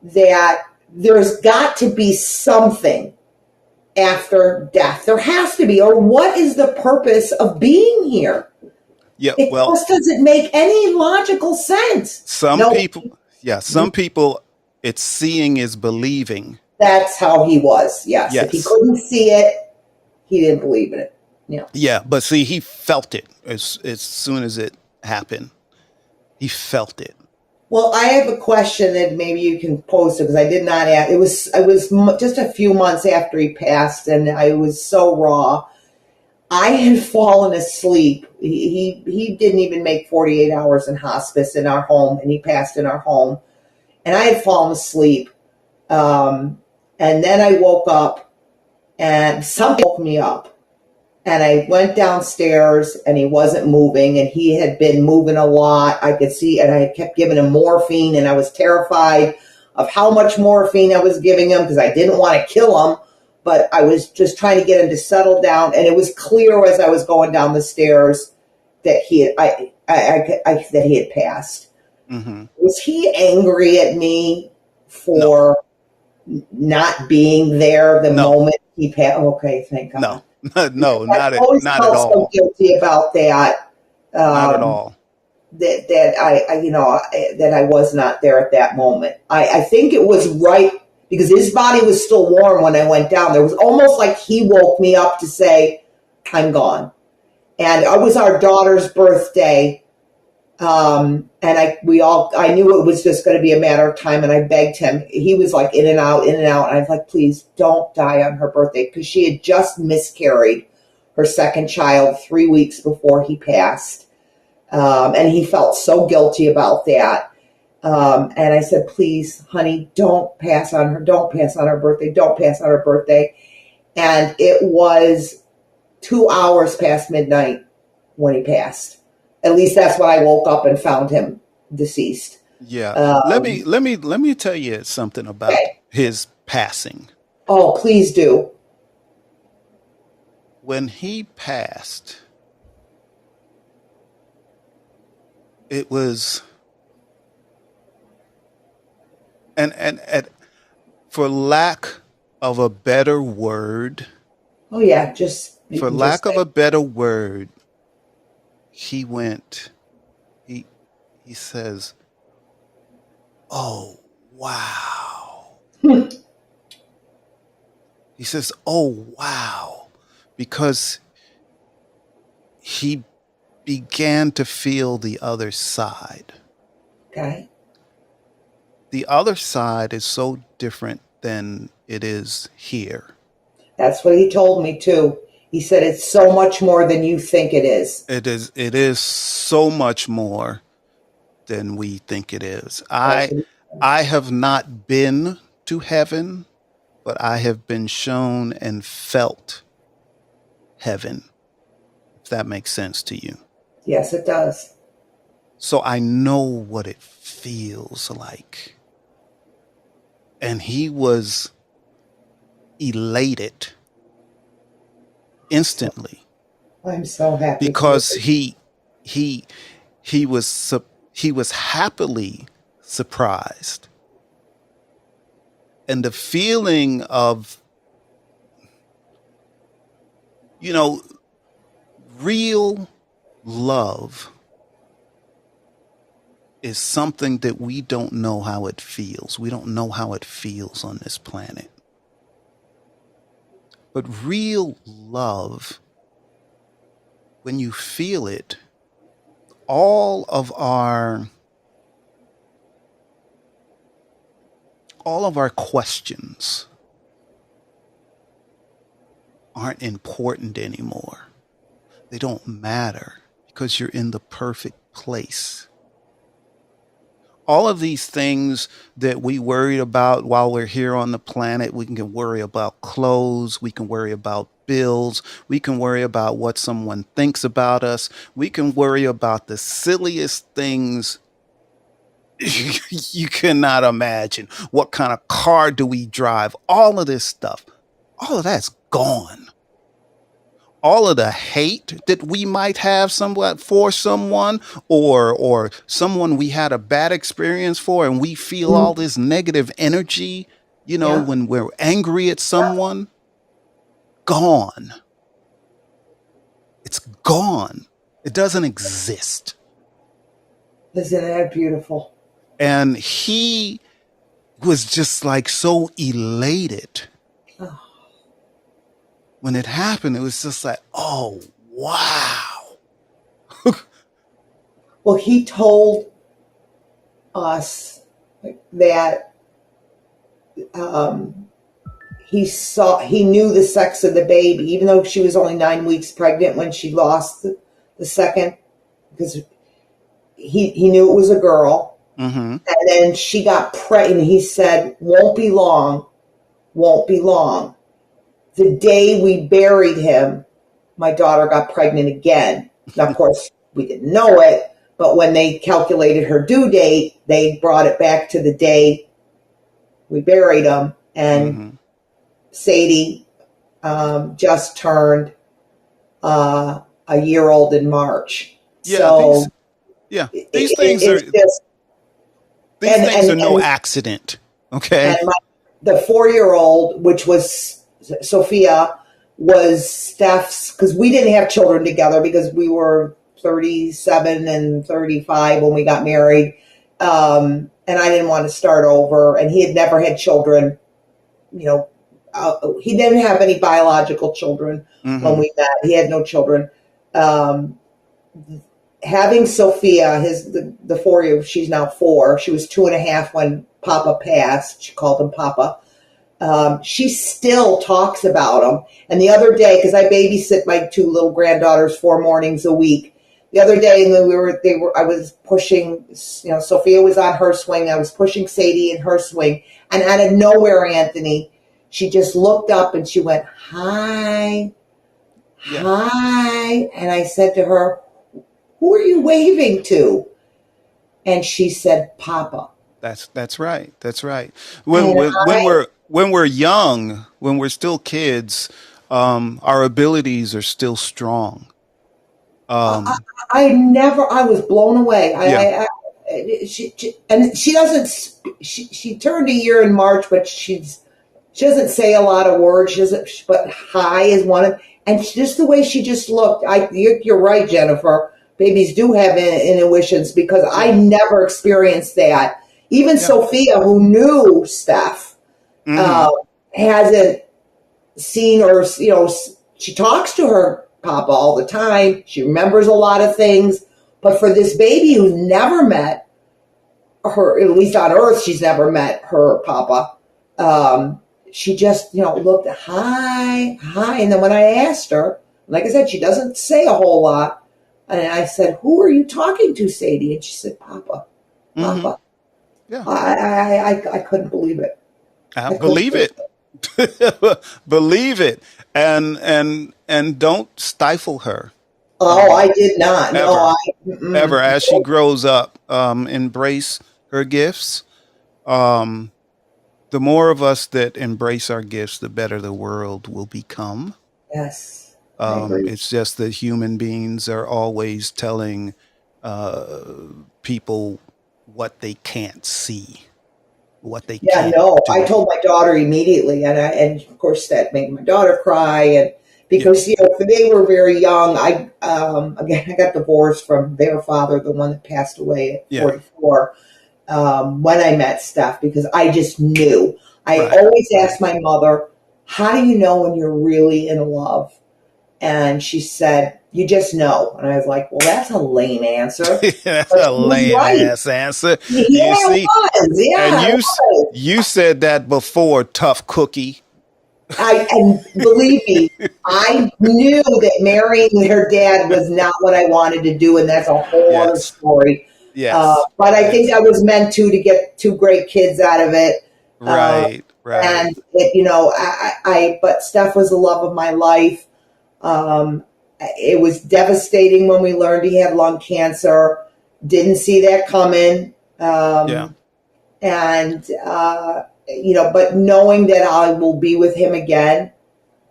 that there's got to be something after death? There has to be. Or what is the purpose of being here? Yeah, It well, just doesn't make any logical sense. some No, people, yeah, some people, it's seeing is believing. that's how he was. Yes. If he Yes, couldn't see it, he didn't believe in it. Yeah. yeah, but see, he felt it as soon as it happened. He felt it. Well, I have a question that maybe you can pose to, because I did not ask. It was just a few months after he passed, and I was so raw. I had fallen asleep. He didn't even make 48 hours in hospice in our home, and he passed in our home. And I had fallen asleep, and then I woke up, and something woke me up. And I went downstairs, and he wasn't moving, and he had been moving a lot. I could see, and I kept giving him morphine, and I was terrified of how much morphine I was giving him, because I didn't want to kill him, but I was just trying to get him to settle down. And it was clear as I was going down the stairs that that he had passed. Hmm. Was he angry at me No, for not being there the no, moment he passed? Okay, thank God. no, no, I always not at felt so all, guilty about that. not at Um, all. that I was not there at that moment. I think it was right, because his body was still warm when I went down. There was almost like he woke me up to say, "I'm gone." And it was our daughter's birthday. And I knew it was just going to be a matter of time. And I begged him. He was like in and out, in and out. And I was like, please don't die on her birthday, because she had just miscarried her second child 3 weeks before he passed. And he felt so guilty about that. And I said, please, honey, don't pass on her. Don't pass on her birthday. Don't pass on her birthday. And it was 2 hours past midnight when he passed. At least that's when I woke up and found him deceased. Yeah. Let me Um, let me tell you something about okay. his passing. Oh, please do. When he passed, it was and for lack of a better word, Oh, yeah. You for can just lack of say, a better word, he went he he says, "Oh, wow." He says, "Oh, wow." Because he began to feel the other side. Okay. The other side is so different than it is here. That's what he told me too. He said it's so much more than you think it is. It is so much more than we think it is. That's I what I have not been to heaven, but I have been shown and felt heaven, if that makes sense to you. yes, it does. So I know what it feels like. And he was elated instantly I'm so happy because for you. he was happily surprised. And the feeling of, you know, real love is something that we don't know how it feels. We don't know how it feels on this planet. But real love, when you feel it, all of our questions aren't important anymore. They don't matter because you're in the perfect place. All of these things that we worried about while we're here on the planet, we can worry about clothes, we can worry about bills, we can worry about what someone thinks about us, we can worry about the silliest things you cannot imagine. What kind of car do we drive? All of this stuff, all of that's gone. All of the hate that we might have somewhat for someone, or someone we had a bad experience for, and we feel all Mm, this negative energy, yeah, when we're angry at someone, gone. It's gone. It doesn't exist. isn't that beautiful? And he was just like so elated Oh. when it happened. It was just like, oh, wow. Well, he told us that um, he knew the sex of the baby, even though she was only 9 weeks pregnant when she lost the second, because he knew it was a girl. Mm-hmm. And then she got pregnant. He said, won't be long, won't be long. The day we buried him, my daughter got pregnant again. Now, of course, we didn't know it, but when they calculated her due date, they brought it back to the day we buried him. And Mm-hmm. Sadie just turned a year old in March. Yeah, So these things are it's just, these and, things are and, no and, accident. Okay. and the 4-year-old, which was Sophia, was Steph's, because we didn't have children together because we were 37 and 35 when we got married. And I didn't want to start over. And he had never had children. He didn't have any biological children when Mm-hmm. we met. He had no children. Um, Having Sophia, the 4-year, she's now 4. She was 2.5 when Papa passed. She called him Papa. She still talks about him. And the other day, because I babysit my 2 little granddaughters 4 mornings a week. The other day, I was pushing, Sophia was on her swing. I was pushing Sadie in her swing. And out of nowhere, Anthony, she just looked up and she went, hi, Yeah. hi. And I said to her, who are you waving to? And she said, Papa. That's right. That's right. And When we're young, when we're still kids, our abilities are still strong. Um, I was blown away. yeah. She turned a year in March, but she doesn't say a lot of words. But hi is one of, and just the way she just looked. You're right, Jennifer. Babies do have intuitions because I never experienced that. Even Yeah. Sophia, who knew Steph, Mm-hmm. hasn't seen, or she talks to her Papa all the time. She remembers a lot of things. But for this baby who's never met her, at least on Earth, she's never met her Papa. She just, looked hi, hi. And then when I asked her, like I said, she doesn't say a whole lot. And I said, who are you talking to, Sadie? And she said, Papa, Hmm. Papa. Yeah, I couldn't believe it. I I couldn't believe believe it. Believe it, and don't stifle her. Oh, I did not. No, Ever, mm-mm. ever. As she grows up, embrace her gifts. Um, the more of us that embrace our gifts, the better the world will become. Yes, I agree. It's just that human beings are always telling uh, people what they can't see, what they Yeah, can't no, I do. told my daughter immediately, and of course that made my daughter cry, and Yeah, because they were very young. Again, I got divorced from their father, the one that passed away at yeah, 44. When I met Steph, because I just knew. I right, always right. asked my mother, "How do you know when you're really in love?" And she said, "You just know." And I was like, "Well, that's a lame answer," That's but a she was lame right. ass answer. You Yeah, it see, was. and Yeah, it was. you said that before, tough cookie. And believe me, I knew that marrying her dad was not what I wanted to do, and that's a whole other Yes, story. yes, But I think yes. I was meant to get two great kids out of it. Uh, Right, right. and but Steph was the love of my life. Um, it was devastating when we learned he had lung cancer. Didn't see that coming. Yeah. And but knowing that I will be with him again,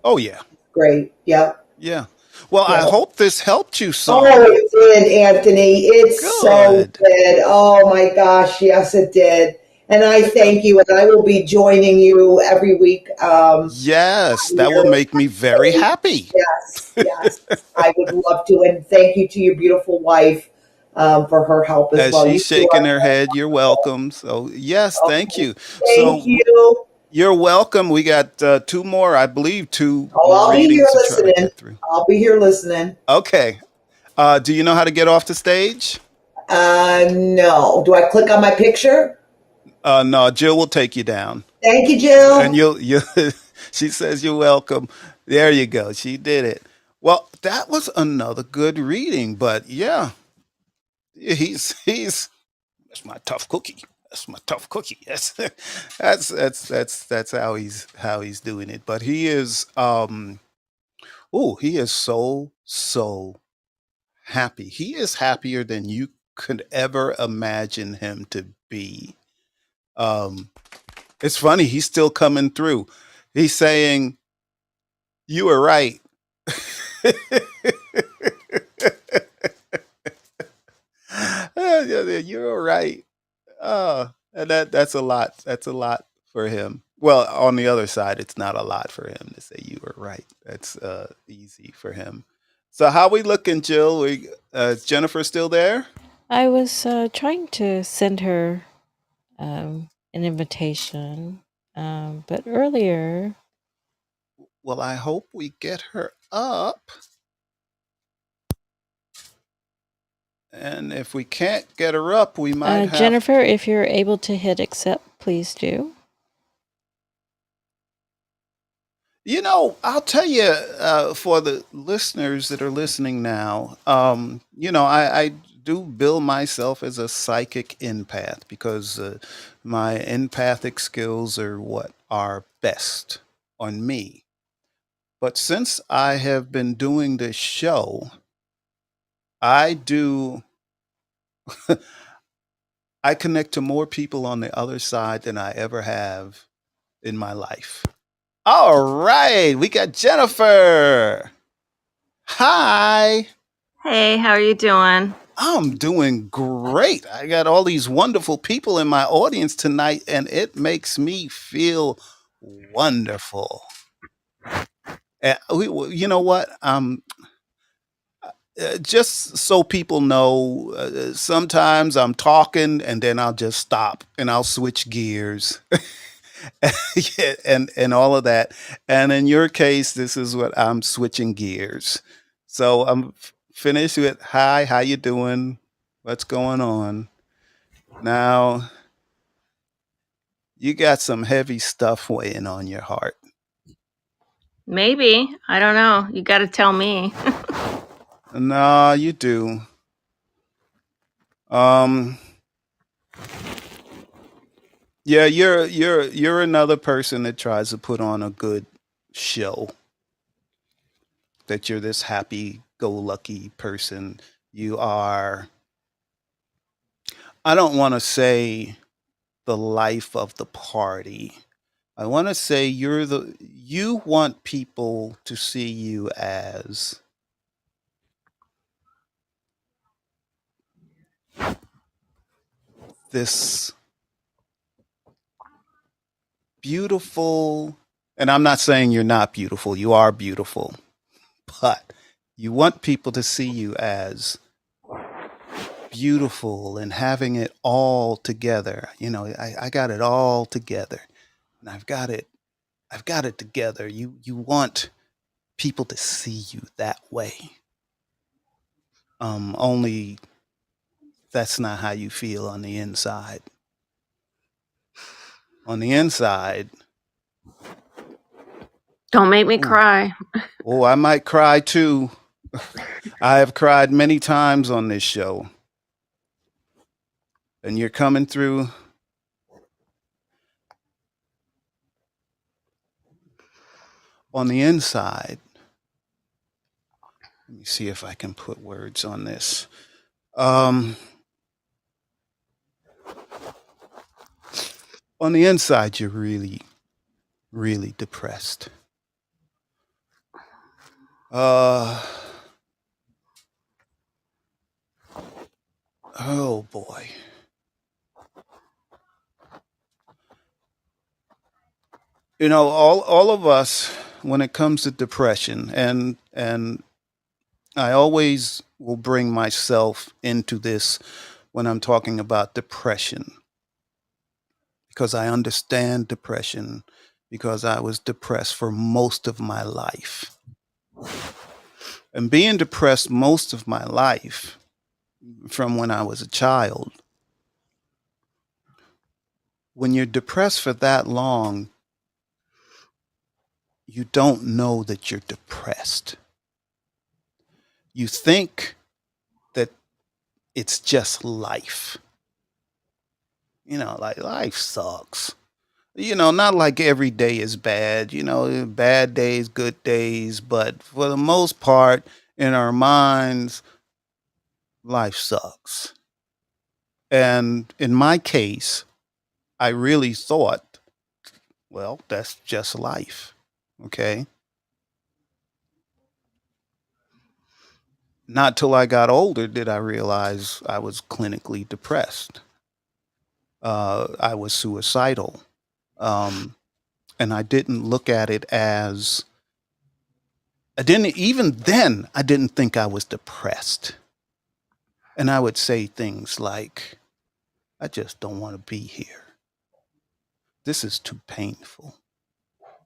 Oh yeah, great. Yep. yeah. Well, I Yep. hope this helped you Oh, some. it did, Anthony. It so Good. did. Oh my gosh, yes, it did. And I Yeah. thank you, and I will be joining you every week. Yes, that will Your make me very page. happy. Yes, yes, I would love to. And thank you to your beautiful wife for her help as As well. You she's two are shaking her head, you're welcome. So, yes, thank okay. you. Thank So, you. you're welcome. We got two more, I believe, two Oh, more I'll be here readings to try to listening. get through. I'll be here listening. Okay. Do you know how to get off the stage? No. Do I click on my picture? No, Jill will take you down. Thank you, And Jill. she says you're welcome. There you go. She did it. Well, that was another good reading, but yeah, he's that's my tough cookie. That's my tough cookie. That's how he's doing it. But he is he is so happy. He is happier than you could ever imagine him to be. Um it's funny, he's still coming through. He's saying, "You were right." Yeah, yeah, you were right. And that's a lot. That's a lot for him. Well, on the other side, it's not a lot for him to say you were right. That's easy for him. So how we looking, Jill? Is Jennifer still there? I was trying to send her an invitation, but earlier, Well, I hope we get her up. And if we can't get her up, we might have. Jennifer, if you're able to hit accept, please do. I'll tell you, for the listeners that are listening now, I do bill myself as a psychic empath because my empathic skills are what are best on me. But since I have been doing this show, I do, I connect to more people on the other side than I ever have in my life. All right, we got Jennifer. Hi. Hey, how are you doing? I'm doing great. I got all these wonderful people in my audience tonight, and it makes me feel wonderful. You know what? Just so people know, sometimes I'm talking and then I'll just stop and I'll switch gears. Yeah, and all of that. And in your case, this is what I'm switching gears. So I'm finished with hi, how you doing? What's going on? Now you got some heavy stuff weighing on your heart. Maybe. I don't know. You got to tell me. No, you do. Um, yeah, you're another person that tries to put on a good show. That you're this happy-go-lucky person. You are. I don't want to say the life of the party. I want to say you want people to see you as this beautiful, and I'm not saying you're not beautiful, you are beautiful, but you want people to see you as beautiful and having it all together. I got it all together and I've got it together. You want people to see you that way. Only that's not how you feel on the inside. On the inside, Don't make me ooh, cry. oh, I might cry too. I have cried many times on this show. And you're coming through. On the inside, let me see if I can put words on this. On the inside, you're really, really depressed. Oh boy. All of us, when it comes to depression, and I always will bring myself into this when I'm talking about depression because I understand depression because I was depressed for most of my life. And being depressed most of my life from when I was a child, when you're depressed for that long, you don't know that you're depressed. You think that it's just life. Like life sucks. Not like every day is bad, bad days, good days, but for the most part, in our minds, life sucks. And in my case, I really thought, well, that's just life. Okay. Not till I got older did I realize I was clinically depressed. I was suicidal. Um, and I didn't look at it as I didn't even then I didn't think I was depressed. And I would say things like, I just don't want to be here. This is too painful.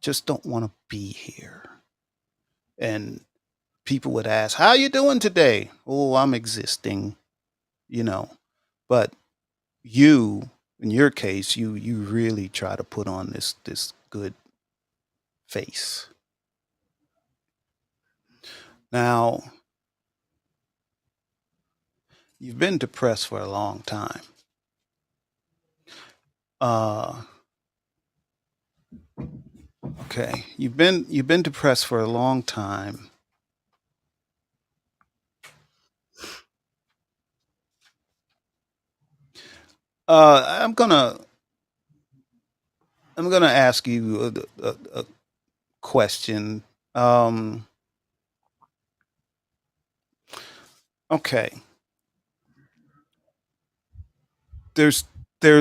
Just don't want to be here. And people would ask, how you doing today? Oh, I'm existing, you know. But you, in your case, you really try to put on this good face. Now, you've been depressed for a long time. Okay, you've been depressed for a long time. I'm gonna ask you a question. Okay, there's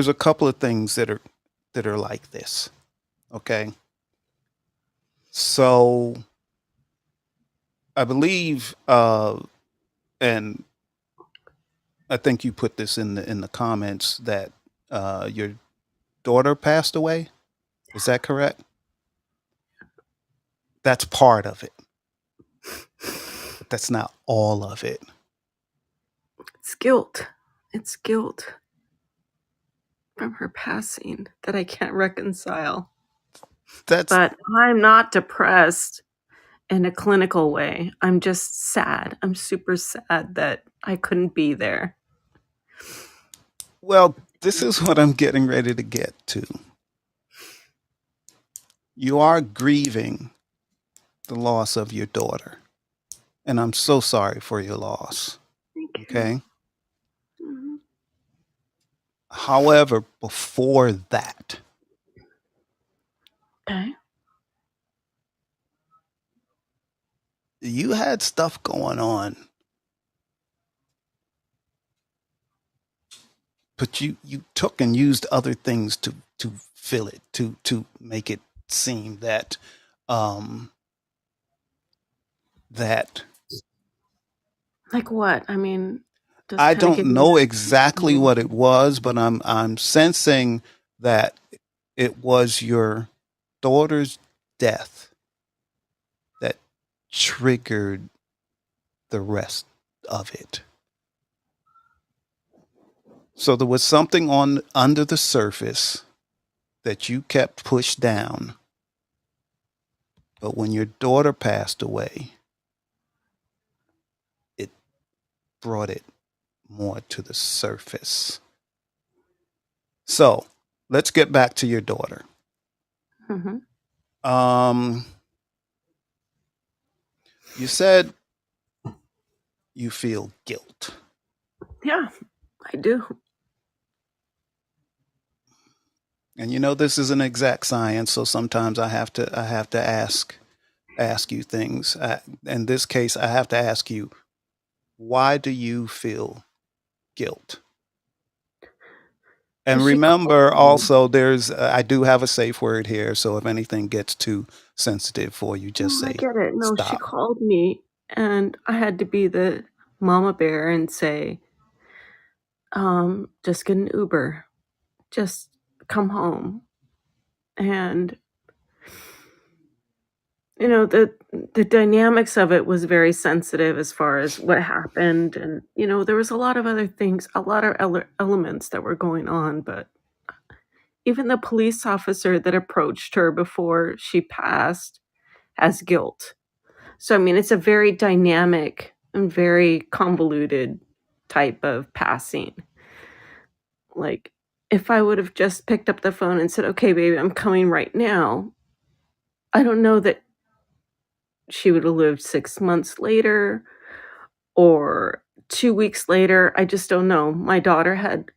a couple of things that are like this. Okay, so I believe, and I think you put this in the comments that your daughter passed away. Is that correct? That's part of it. but that's not all of it. It's guilt. It's guilt from her passing that I can't reconcile. That's But I'm not depressed in a clinical way. I'm just sad. I'm super sad that I couldn't be there. well, this is what I'm getting ready to get to. You are grieving the loss of your daughter, and I'm so sorry for your loss. Thank you. Okay. Mhm. However, before that, Okay. you had stuff going on, but you took and used other things to fill it, to make it seem that that Like what? I mean, just I kind of don't give me know that. exactly what it was, but I'm sensing that it was your daughter's death that triggered the rest of it. So there was something on under the surface that you kept pushed down. But when your daughter passed away, it brought it more to the surface. So let's get back to your daughter. Mhm. You said you feel guilt. Yeah, I do. And you know this is an exact science, so sometimes I have to ask you things. In this case, I have to ask you, why do you feel guilt? And 'Cause she remember, called me. also, there's I do have a safe word here, so if anything gets too sensitive for you, just No, I say get it. No, she stop. called me, and I had to be the mama bear and say, just get an Uber. Just come home. And the dynamics of it was very sensitive as far as what happened, and there was a lot of other things, a lot of elements that were going on, but even the police officer that approached her before she passed has guilt. So, I mean, it's a very dynamic and very convoluted type of passing. Like, if I would have just picked up the phone and said, "Okay, baby, I'm coming right now," I don't know that she would have lived 6 months later or 2 weeks later. I just don't know. My daughter had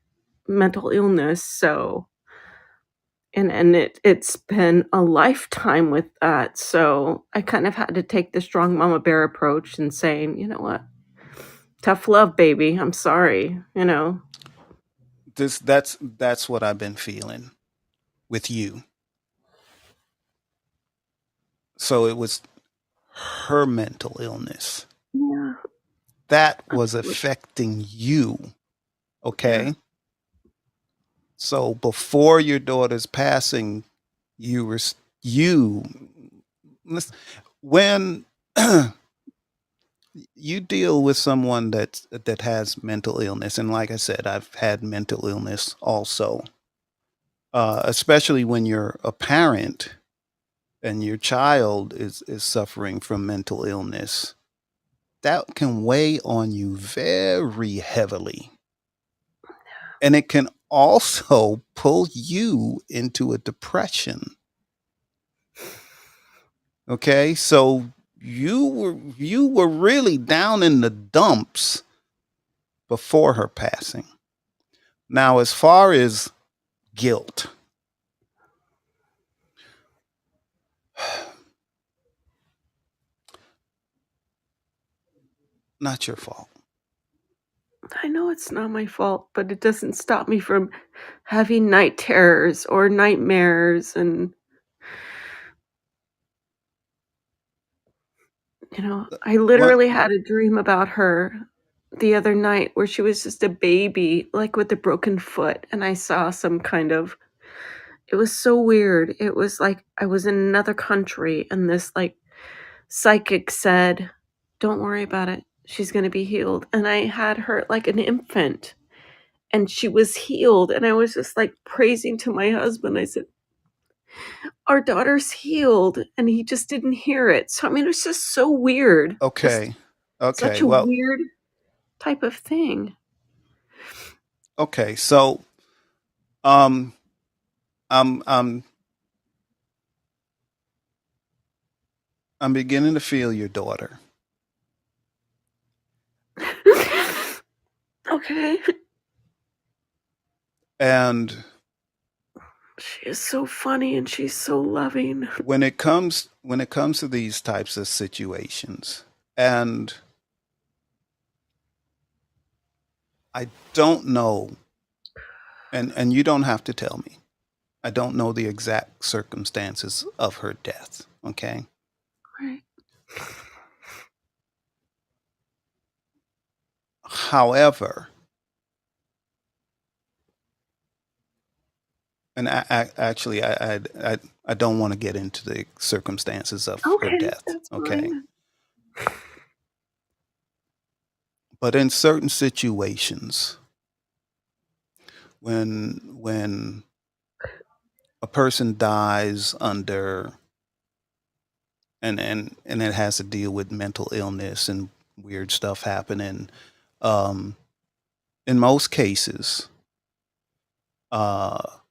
mental illness, so and it's been a lifetime with that, so I kind of had to take the strong mama bear approach and saying, "You know what? Tough love, baby. I'm sorry," you know? That's what I've been feeling with you. So it was her mental illness Yeah, that was absolutely. affecting you. Yeah. Okay. So before your daughter's passing, you were you when you deal with someone that has mental illness, and like I said, I've had mental illness also. Especially when you're a parent and your child is suffering from mental illness, that can weigh on you very heavily. And it can also pull you into a depression. Okay? So you were really down in the dumps before her passing. Now, as far as guilt, not your fault. I know it's not my fault, but it doesn't stop me from having night terrors or nightmares, and I What literally had a dream about her the other night where she was just a baby, like, with a broken foot, and I saw some kind of it was so weird. It was like I was in another country, and this, like, psychic said, don't worry about it. She's going to be healed. And I had her like an infant and she was healed. And I was just like praising to my husband. I said, our daughter's healed. And he just didn't hear it. So, I mean, it was just so weird. Just Okay. such Okay. a Well, weird type of thing. okay. So, um, I'm I'm I'm beginning to feel your daughter. Okay. And She is so funny and she's so loving. when it comes to these types of situations, and I don't know, and you don't have to tell me. I don't know the exact circumstances of her death, okay? Right. However, and actually, I don't want to get into the circumstances of her Okay, death, that's okay? fine. But in certain situations, when a person dies under, and it has to deal with mental illness and weird stuff happening, um, in most cases,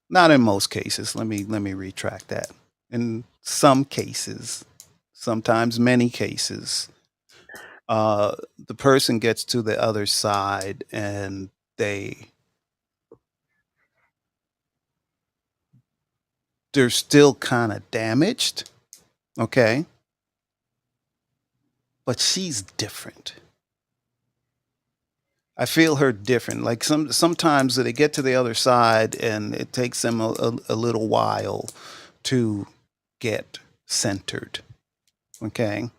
not in most cases, let me retract that. In some cases, sometimes many cases, the person gets to the other side and they're still kind of damaged, okay? But she's different. I feel her different. Like sometimes they get to the other side and it takes them a little while to get centered, okay?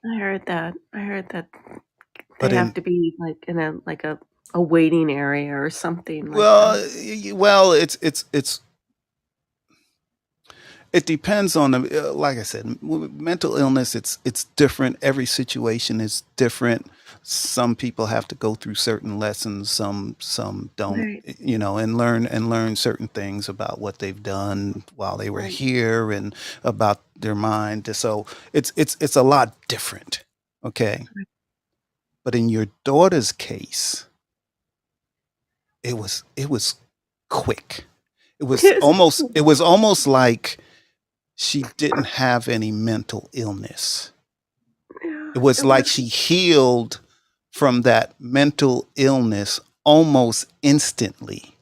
I heard that. I heard that they But have in to be like in a waiting area or something like well, that. well, it depends on the, like I said, mental illness. It's different. Every situation is different. Some people have to go through certain lessons. Some don't. Right. And learn certain things about what they've done while they were Right. here and about their mind. So it's a lot different. Okay, Right. but in your daughter's case, it was quick. It was almost like she didn't have any mental illness. Yeah, It was it like was she healed from that mental illness almost instantly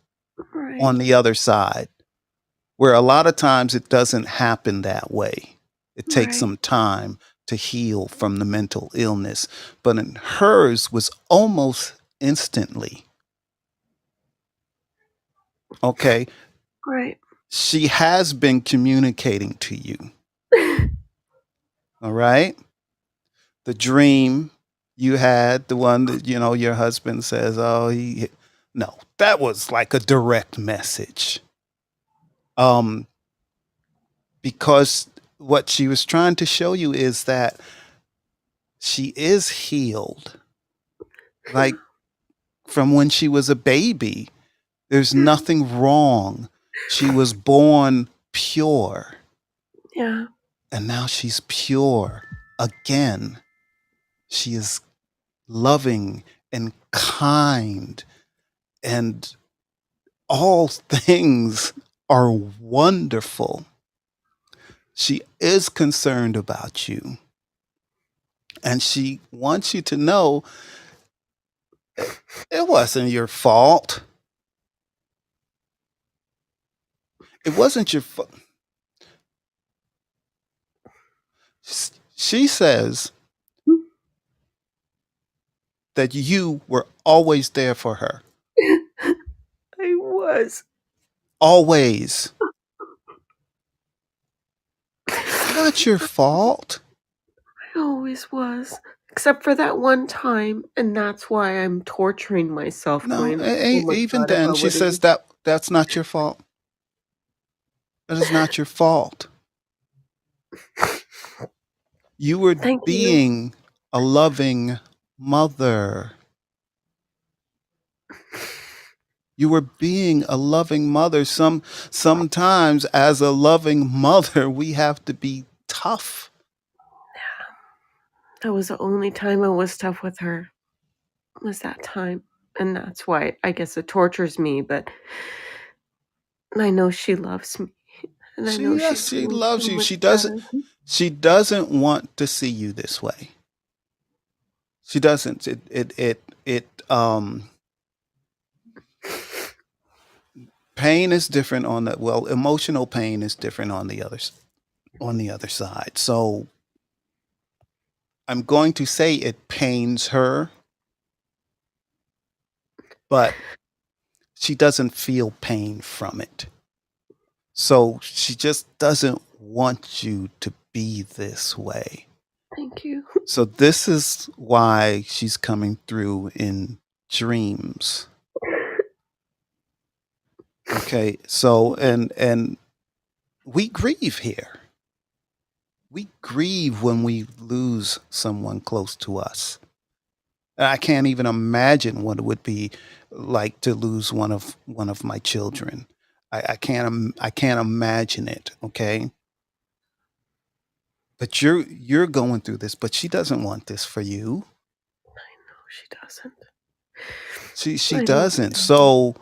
right. on the other side, where a lot of times it doesn't happen that way. It takes Right. some time to heal from the mental illness, but in hers was almost instantly. Okay, Right. she has been communicating to you. All right, the dream you had, the one that your husband says, "Oh, he," no, that was like a direct message. Um, because what she was trying to show you is that she is healed, like from when she was a baby. There's nothing wrong. She was born pure, Yeah. and now she's pure again. She is loving and kind, and all things are wonderful. She is concerned about you, and she wants you to know it wasn't your fault. It wasn't your fault. She says that you were always there for her. I was. Always. Not your fault. I always was. Except for that one time, and that's why I'm torturing myself No, going, oh my even God, if I then, she would have says just that's not your fault. That is not your fault. You were thank you. being a loving mother. You were being a loving mother. Sometimes as a loving mother, we have to be tough. That was the only time I was tough with her, was that time. And that's why I guess it tortures me, but I know she loves me. And I know she's She doing loves so you. much better. She doesn't want to see you this way. She doesn't. Pain is different on the, well, emotional pain is different on the other side. So I'm going to say it pains her, but she doesn't feel pain from it. So she just doesn't want you to be this way. Thank you. So this is why she's coming through in dreams. Okay. So and we grieve here. We grieve when we lose someone close to us. I can't even imagine what it would be like to lose one of my children. I can't imagine it. Okay, but you're going through this, but she doesn't want this for you. No, she doesn't. She I know. doesn't. So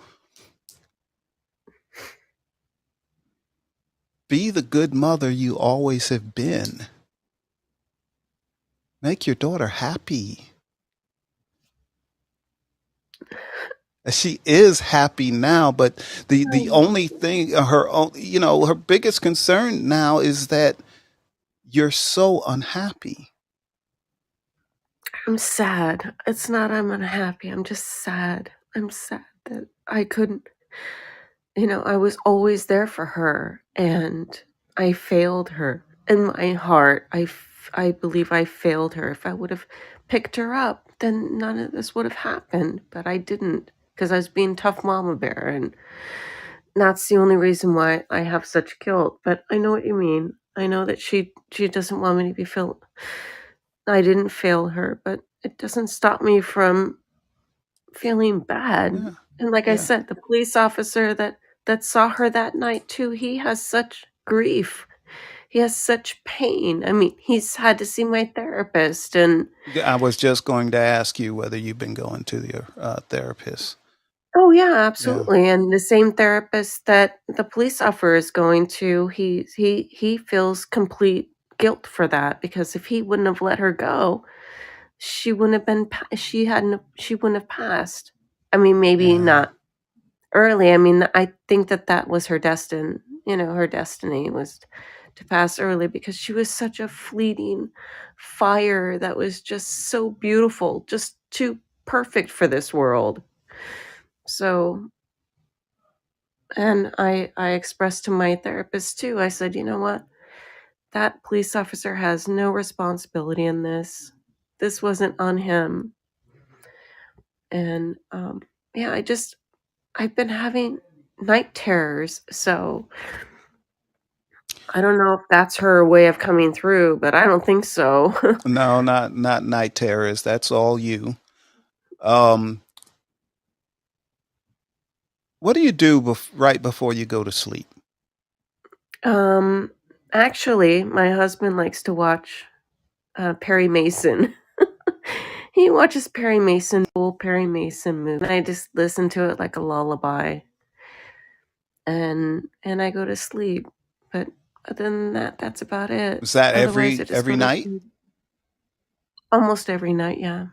be the good mother you always have been. Make your daughter happy. She is happy now, but the only thing her biggest concern now is that you're so unhappy. I'm sad. It's not I'm unhappy. I'm just sad. I'm sad that I couldn't, I was always there for her and I failed her. In my heart, I believe I failed her. If I would have picked her up, then none of this would have happened. But I didn't because I was being tough mama bear. And that's the only reason why I have such guilt. But I know what you mean. I know that she doesn't want me to be feel. I didn't fail her, but it doesn't stop me from feeling bad. Yeah. And like I said, the police officer that saw her that night too, he has such grief. He has such pain. I mean, he's had to see my therapist, and I was just going to ask you whether you've been going to your therapist. oh yeah, absolutely. And the same therapist that the police officer is going to, he feels complete guilt for that because if he wouldn't have let her go, she wouldn't have been she wouldn't have passed. I mean, maybe Yeah. not early. I mean, I think that was her her destiny was to pass early because she was such a fleeting fire that was just so beautiful, just too perfect for this world. So, and I expressed to my therapist too. I said, you know what? That police officer has no responsibility in this. This wasn't on him. And yeah, I've been having night terrors. So I don't know if that's her way of coming through, but I don't think so. No, not night terrors. That's all you. What do you do right before you go to sleep? Actually, my husband likes to watch Perry Mason. He watches Perry Mason, full Perry Mason movie. And I just listen to it like a lullaby. And I go to sleep. But other than that, that's about it. Is that Otherwise, I just every go to night? sleep. Almost every night, yeah.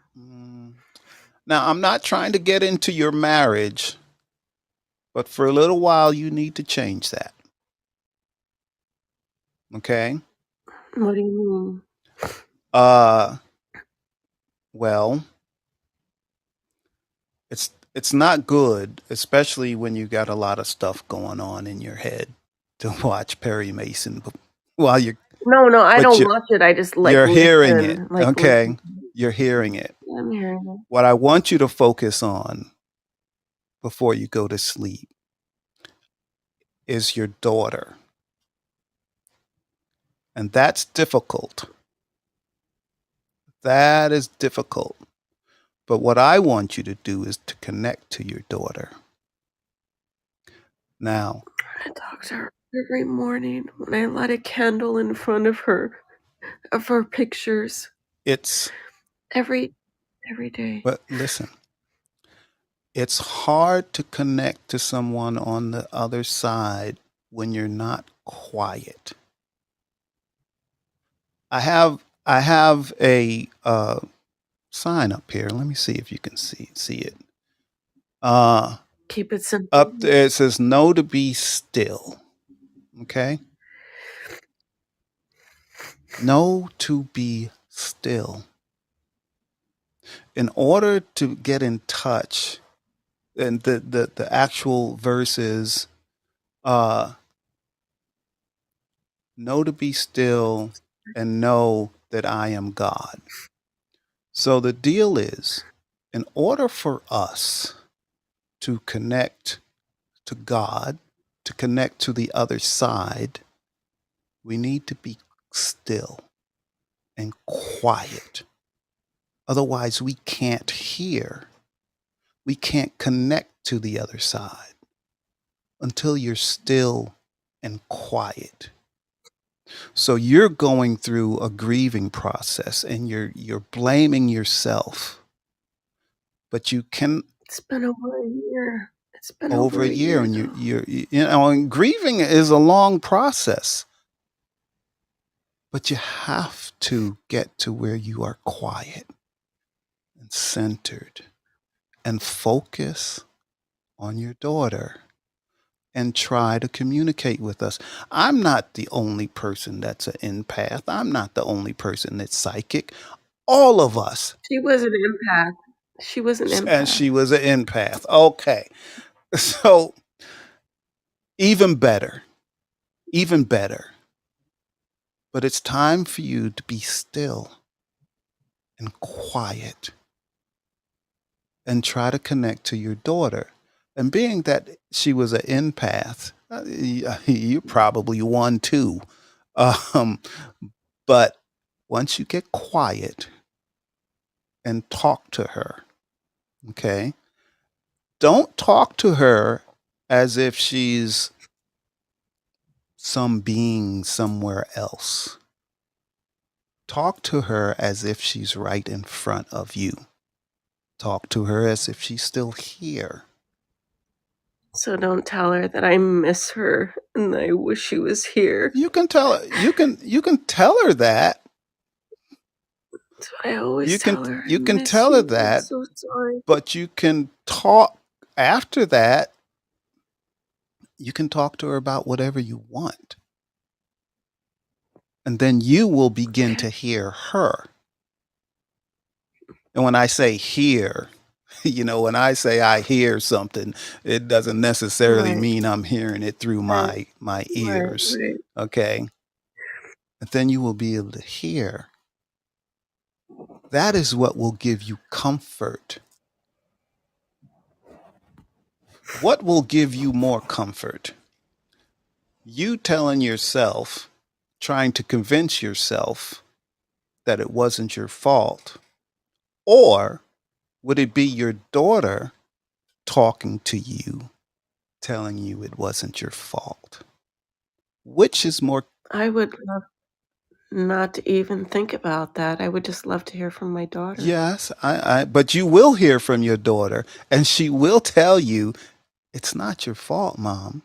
Now, I'm not trying to get into your marriage, but for a little while, you need to change that. Okay? What do you mean? Well, it's not good, especially when you got a lot of stuff going on in your head to watch Perry Mason while you're No, I but don't watch it. I just like you're hearing it. listen. Like Okay. listen. You're hearing it. I'm hearing it. What I want you to focus on before you go to sleep is your daughter. And that's difficult. That is difficult. But what I want you to do is to connect to your daughter. Now, I talk to her every morning when I light a candle in front of her pictures it's, every day. but listen, it's hard to connect to someone on the other side when you're not quiet. I have a sign up here. Let me see if you can see it. Keep it simple. Up there it says "Know to be still." Okay, know to be still. In order to get in touch, and the actual verse is, know to be still and know that I am God. So the deal is, in order for us to connect to God, to connect to the other side, we need to be still and quiet. Otherwise, we can't hear. We can't connect to the other side until you're still and quiet. So you're going through a grieving process and you're blaming yourself. But you can It's been over a year. It's been over a year, and now. and grieving is a long process. But you have to get to where you are quiet and centered and focus on your daughter and try to communicate with us. I'm not the only person that's an empath. I'm not the only person that's psychic. All of us. She was an empath. She was an empath. And she was an empath. Okay. So even better. Even better. But it's time for you to be still and quiet and try to connect to your daughter. And being that she was an empath, you probably one too. But once you get quiet and talk to her, okay, don't talk to her as if she's some being somewhere else. Talk to her as if she's right in front of you. Talk to her as if she's still here. So don't tell her that I miss her and I wish she was here. You can tell her. You can tell her that. That's what I always tell her. You can tell her that. I'm so sorry. But you can talk after that. You can talk to her about whatever you want. And then you will begin to hear her. And when I say hear, when I say I hear something, it doesn't necessarily mean I'm hearing it through my ears. Right. Okay. And then you will be able to hear. That is what will give you comfort. What will give you more comfort? You telling yourself, trying to convince yourself that it wasn't your fault, or would it be your daughter talking to you, telling you it wasn't your fault? Which is more? I would love not to even think about that. I would just love to hear from my daughter. Yes, but you will hear from your daughter, and she will tell you, it's not your fault, Mom.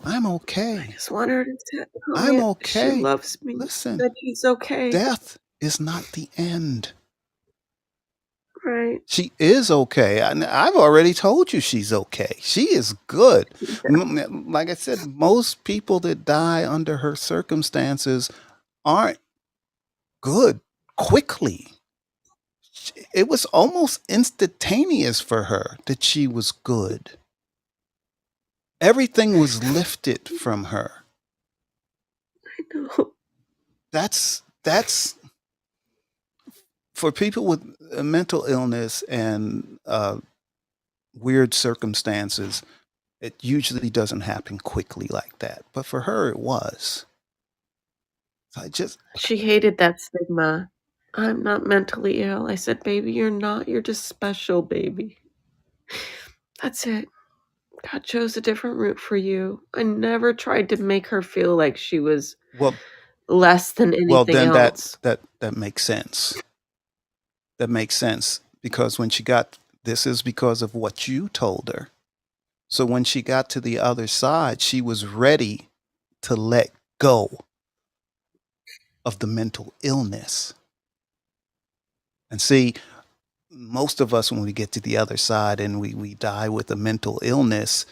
I'm okay. I just want her to tell I'm me okay. she loves me. Listen, that she's okay. Death is not the end. Right. She is okay. I've already told you she's okay. She is good. Like I said, most people that die under her circumstances aren't good quickly. It was almost instantaneous for her that she was good. Everything was lifted from her. I know. That's for people with a mental illness and weird circumstances. It usually doesn't happen quickly like that, but for her it was. So I just, She hated that stigma. I'm not mentally ill. I said, baby, you're not. You're just special, baby. That's it. God chose a different route for you. I never tried to make her feel like she was well, less than anything then else. that makes sense. That makes sense because when she got, this is because of what you told her. So when she got to the other side, she was ready to let go of the mental illness. And see, most of us, when we get to the other side and we die with a mental illness,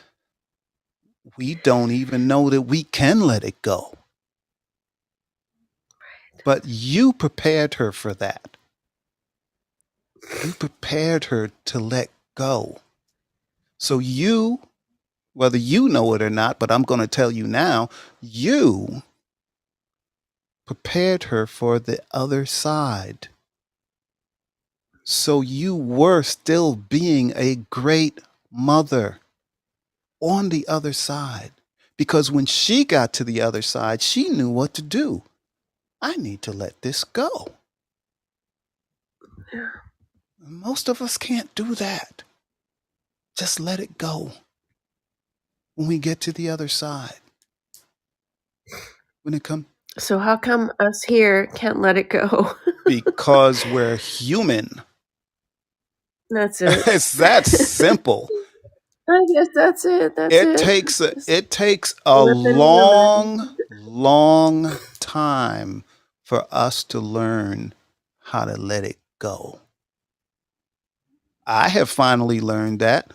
we don't even know that we can let it go. But you prepared her for that. You prepared her to let go. So you, whether you know it or not, but I'm going to tell you now, you prepared her for the other side. So you were still being a great mother on the other side. Because when she got to the other side, she knew what to do. I need to let this go. Yeah. Most of us can't do that. Just let it go when we get to the other side. When it comes, So how come us here can't let it go? because we're human. That's it. It's that simple. I guess that's it. It takes a living human. long time for us to learn how to let it go. I have finally learned that,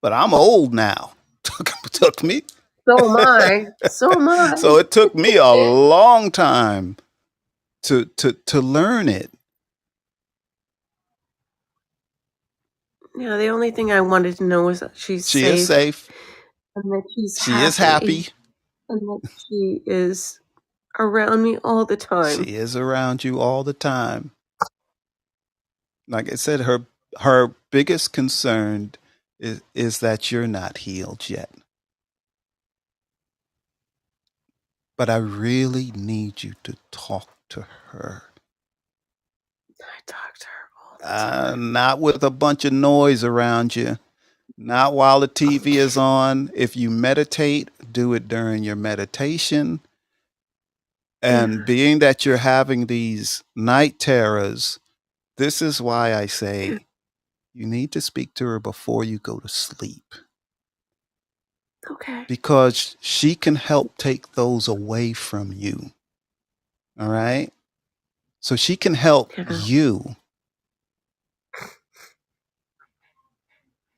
but I'm old now. Took me. So am I. So am I. So it took me a long time to learn it. Yeah, the only thing I wanted to know was that she She is safe. and that she's She is happy. and that she is around me all the time. She is around you all the time. Like I said, her biggest concern is that you're not healed yet. But I really need you to talk to her. I talk to her all the time. Not with a bunch of noise around you. Not while the TV is on. If you meditate, do it during your meditation. And being that you're having these night terrors, this is why I say you need to speak to her before you go to sleep. Okay. Because she can help take those away from you. All right? So she can help you.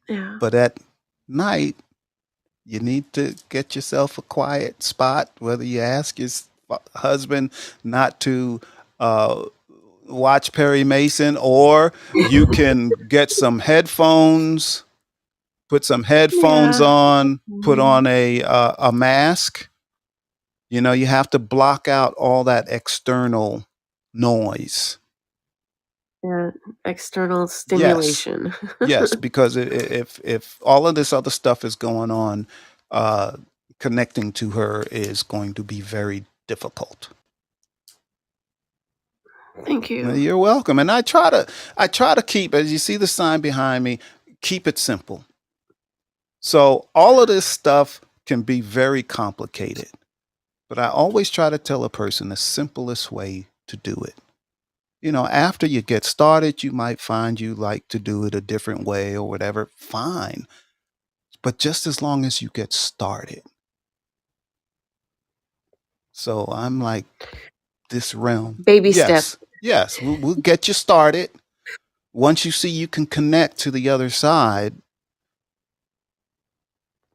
Yeah. But at night, you need to get yourself a quiet spot, whether you ask your husband not to watch Perry Mason, or you can get some headphones, put some headphones on, put on a mask. You know, you have to block out all that external noise. Yeah, external stimulation. Yes, because if all of this other stuff is going on, connecting to her is going to be very difficult. Thank you. You're welcome. And I try to keep, as you see the sign behind me, keep it simple. So all of this stuff can be very complicated, but I always try to tell a person the simplest way to do it. You know, after you get started, you might find you like to do it a different way or whatever. Fine. But just as long as you get started. So I'm like, this realm. Baby steps. Yes, we'll get you started. Once you see you can connect to the other side,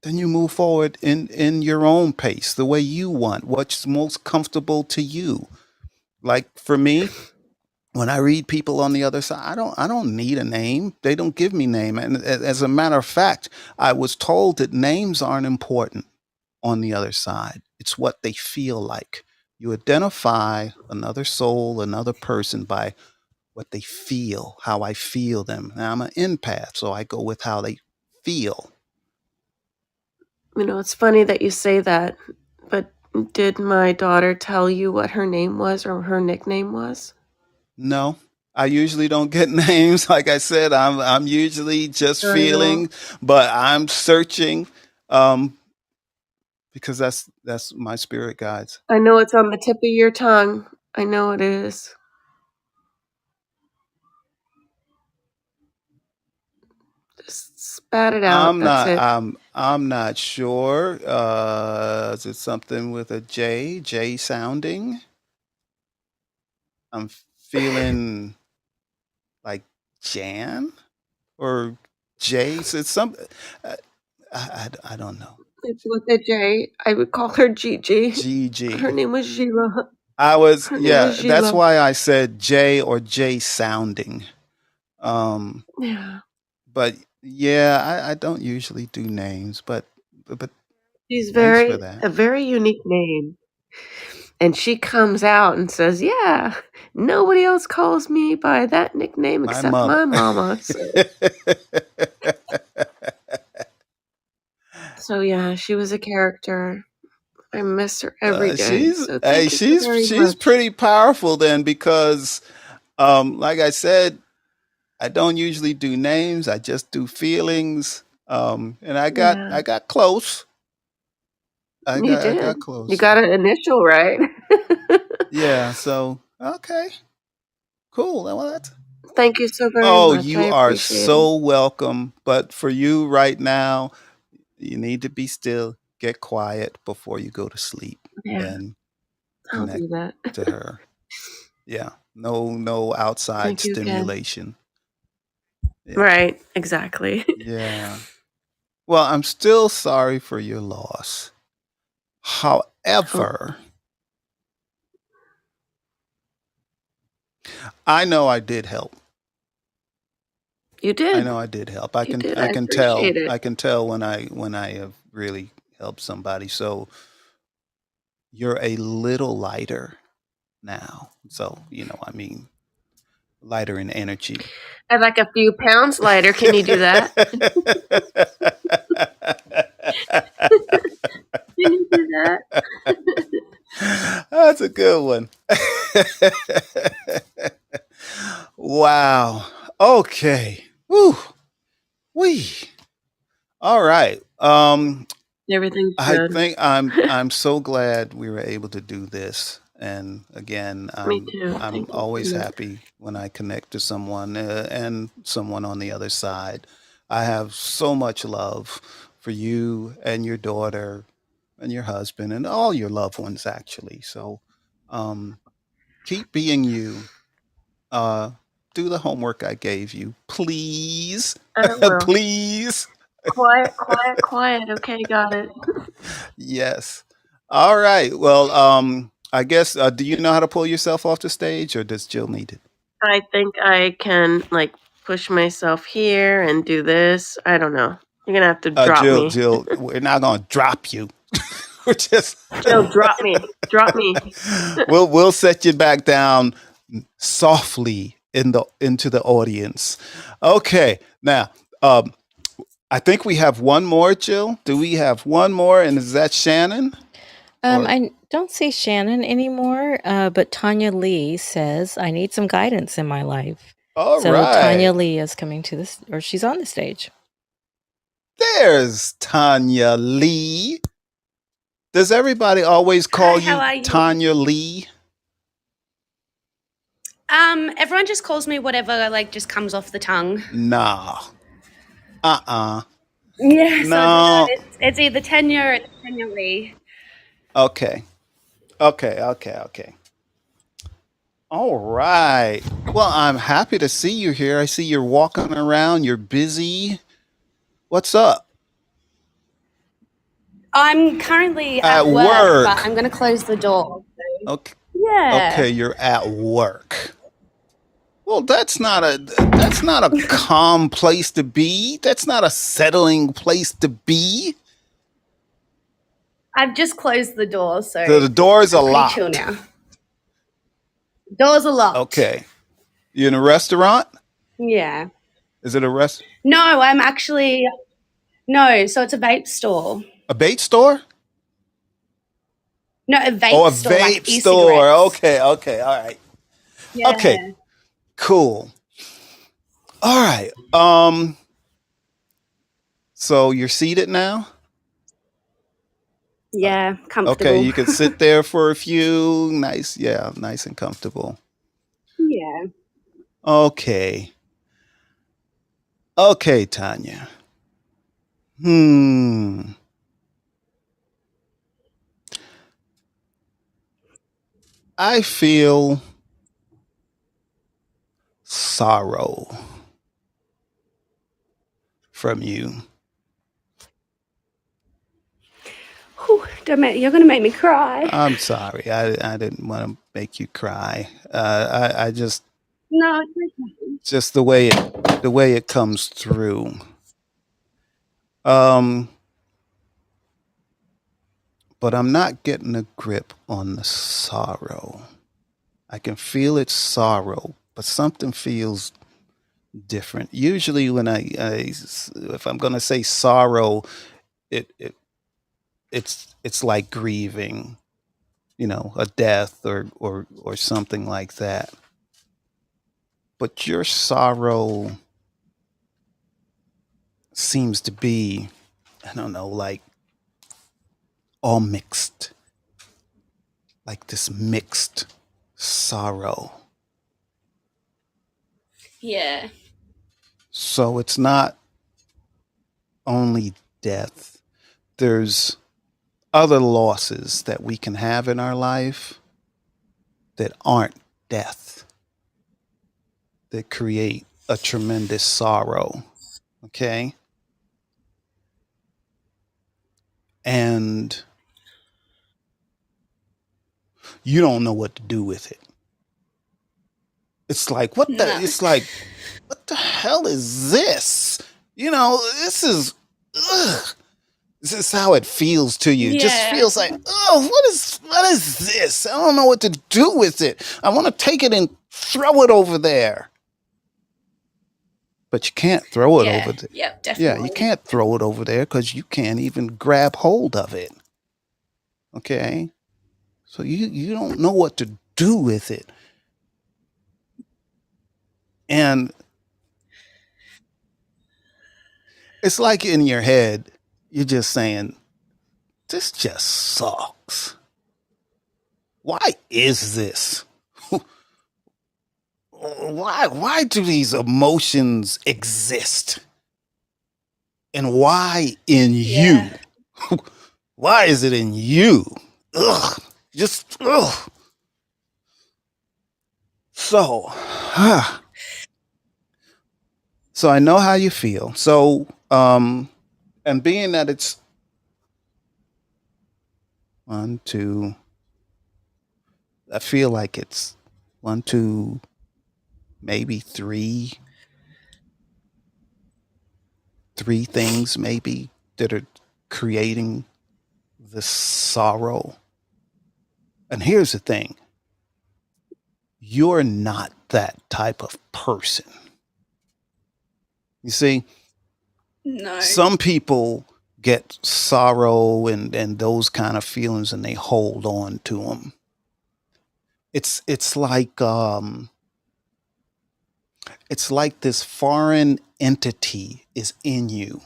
then you move forward in your own pace, the way you want, what's most comfortable to you. Like for me, when I read people on the other side, I don't need a name. They don't give me name. And as a matter of fact, I was told that names aren't important on the other side. It's what they feel like. You identify another soul, another person by what they feel, how I feel them. Now I'm an empath, so I go with how they feel. You know, it's funny that you say that, but Did my daughter tell you what her name was or her nickname was? No, I usually don't get names. Like I said, I'm usually just I know. feeling, but I'm searching, um, because that's my spirit guides. I know it's on the tip of your tongue. I know it is. Just spat it out. That's it. I'm not sure. Is it something with a J? J sounding? I'm feeling like Jan or J. So it's some. Uh, I don't know. It's with a J. I would call her Gigi. Her GG. name was Gila. Her name was Yeah, that's Gila. why I said J or J sounding. Um, Yeah. but yeah, I don't usually do names, but She's thanks for that. a very unique name. And she comes out and says, "Yeah, nobody else calls me by that nickname My except mother. my mama." So yeah, she was a character. I miss her every day. So thank you so very She's much. pretty powerful then because like I said, I don't usually do names, I just do feelings. And I Yeah, got close. you I did. got You close. got an initial right. Yeah, so okay. Cool. Well, that's Thank you so very Oh, much. I you are appreciate it. so welcome. But for you right now, you need to be still, get quiet before you go to sleep Yeah, and I'll connect do that. to her. Yeah. No outside Thank you again. stimulation. Yeah. Right, exactly. Yeah. Well, I'm still sorry for your loss. Oh, However, I know I did help. you I did. know I did help. You did. I appreciate it. I can tell when I have really helped somebody. So you're a little lighter now. So, I mean, lighter in energy. I'd like a few pounds lighter. Can you do that? Can you do that? That's a good one. Wow. Okay. Woo. Wee. All right. Everything's I good. think I'm so glad we were able to do this. And again, Me too. I'm Thank you so always much. happy when I connect to someone and someone on the other side. I have so much love for you and your daughter and your husband and all your loved ones actually. So um, keep being you. Uh, do the homework I gave you, please, I will. please. Quiet, quiet, quiet. Okay, got it. Yes. All right. Well, I guess, do you know how to pull yourself off the stage or does Jill need it? I think I can like push myself here and do this. I don't know. You're gonna have to drop me. Jill, we're not going to drop you. We're just, Jill, drop me. Drop me. we'll set you back down softly into the audience. Okay. Now, I think we have one more, Jill. Do we have one more? And is that Shannon? Or I don't see Shannon anymore, but Tanya Lee says, I need some guidance in my life. all So right. Tanya Lee is coming to this, or she's on the stage. There's Tanya Lee. Does everybody always call Hi, how you are you? Tanya Lee? Everyone just calls me whatever just comes off the tongue. Nah. Uh-uh. Yeah, No. so it's either Tanya or it's Tanya Lee. Okay. All right. Well, I'm happy to see you here. I see you're walking around. You're busy. What's up? I'm currently At at work, but work. I'm going to close the door. Okay. Yeah. Okay, you're at work. Well, that's not a calm place to be. That's not a settling place to be. I've just closed the door, so The doors are I'm pretty locked. chill now. Doors are locked. Okay. You in a restaurant? Yeah. Is it a restaurant? No, so it's a vape store. A bait store? No, a Oh, a vape store, like vape store. e-cigarettes. Okay, okay, all right. Okay, Yeah. cool. All right. So you're seated now? Yeah, Okay, comfortable. you can sit there for a few. Nice, yeah, nice and comfortable. Yeah. Okay. Okay, Tanya. Hmm. I feel sorrow from you. Whew, you're going to make me cry. I'm sorry. I didn't want to make you cry. I just No, it's okay. just the way it comes through. Um, but I'm not getting a grip on the sorrow. I can feel its sorrow, but something feels different. Usually, when if I'm gonna say sorrow, it it's like grieving, a death or something like that. But your sorrow seems to be, I don't know, like all mixed, like this mixed sorrow. Yeah. So it's not only death. There's other losses that we can have in our life that aren't death, that create a tremendous sorrow. Okay. And you don't know what to do with it. It's like, No. what the hell is this? This is, ugh. This is how it feels to you. It just Yeah. feels like, oh, what is this? I don't know what to do with it. I want to take it and throw it over there. But you can't throw it over there. Yep, Yeah, definitely. you can't throw it over there because you can't even grab hold of it. Okay? So you don't know what to do with it. And it's like in your head, you're just saying, this just sucks. Why is this? Why do these emotions exist? And why in you? Yeah. Why is it in you? Ugh. Just ugh. So, so I know how you feel. So, and being that it's 1, 2, I feel like it's 1, 2, maybe three things maybe that are creating this sorrow. And here's the thing. You're not that type of person. You see, No. some people get sorrow and those kind of feelings and they hold on to them. It's like this foreign entity is in you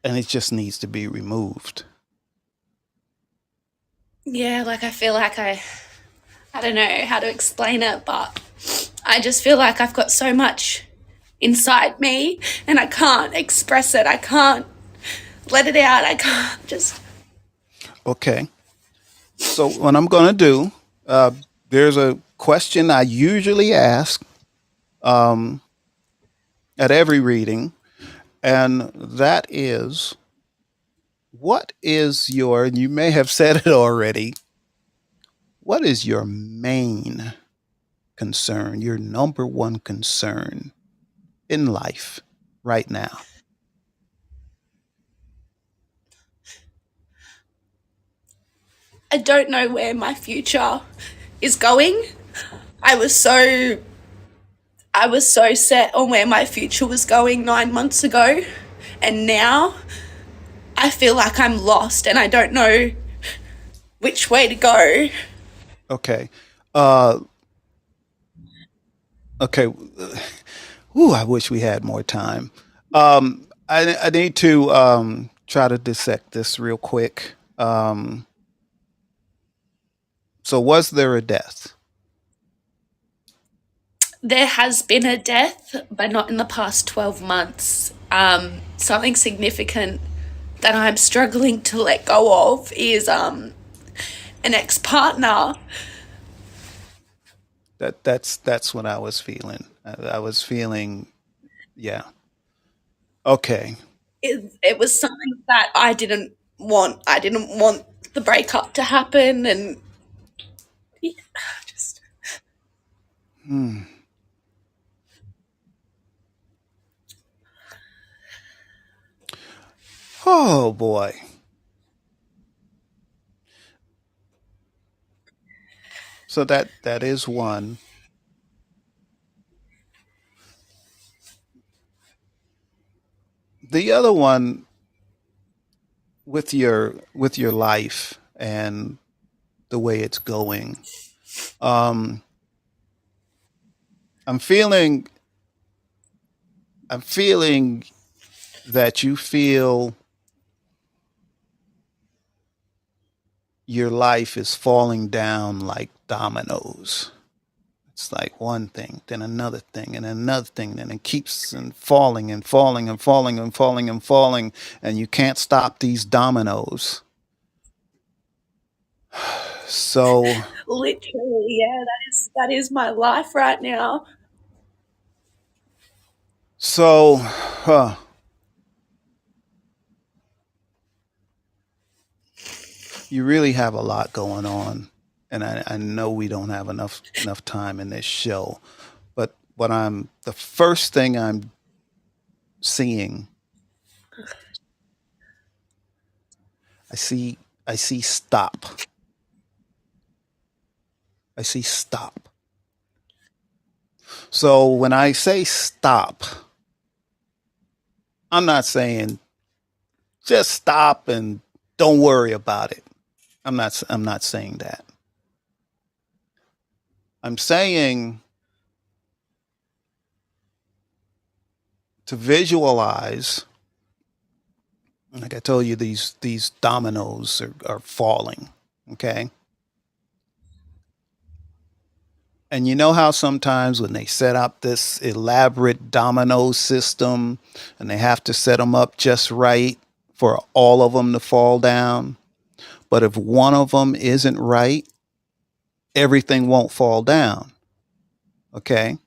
and it just needs to be removed. Yeah, like I feel like I don't know how to explain it, but I just feel like I've got so much inside me and I can't express it. I can't let it out. I can't just. Okay. So what I'm going to do, there's a question I usually ask at every reading, and that is, what is your, and you may have said it already, what is your main concern, your number one concern in life right now? I don't know where my future is going. I was so set on where my future was going 9 months ago, and now I feel like I'm lost and I don't know which way to go. Okay. Uh, okay. Ooh, I wish we had more time. I need to try to dissect this real quick. So, was there a death? There has been a death, but not in the past 12 months. Something significant that I'm struggling to let go of is an ex-partner. That's what I was feeling. I was feeling, yeah. Okay. It was something that I didn't want. I didn't want the breakup to happen, and yeah, just Hmm. Oh boy. So that is one. The other one with your life and the way it's going. Um, I'm feeling I'm feeling that you feel your life is falling down like dominoes. It's like one thing, then another thing, and another thing, and it keeps and falling and falling and falling and falling and falling, and you can't stop these dominoes. So, literally, yeah, that is my life right now. so, you really have a lot going on, and I know we don't have enough time in this show, but the first thing I'm seeing, I see I see stop. I see stop. So when I say stop, I'm not saying just stop and don't worry about it. I'm not saying that. I'm saying to visualize, like I told you, these dominoes are falling. Okay. And you know how sometimes when they set up this elaborate domino system and they have to set them up just right for all of them to fall down, but if one of them isn't right, everything won't fall down. Okay.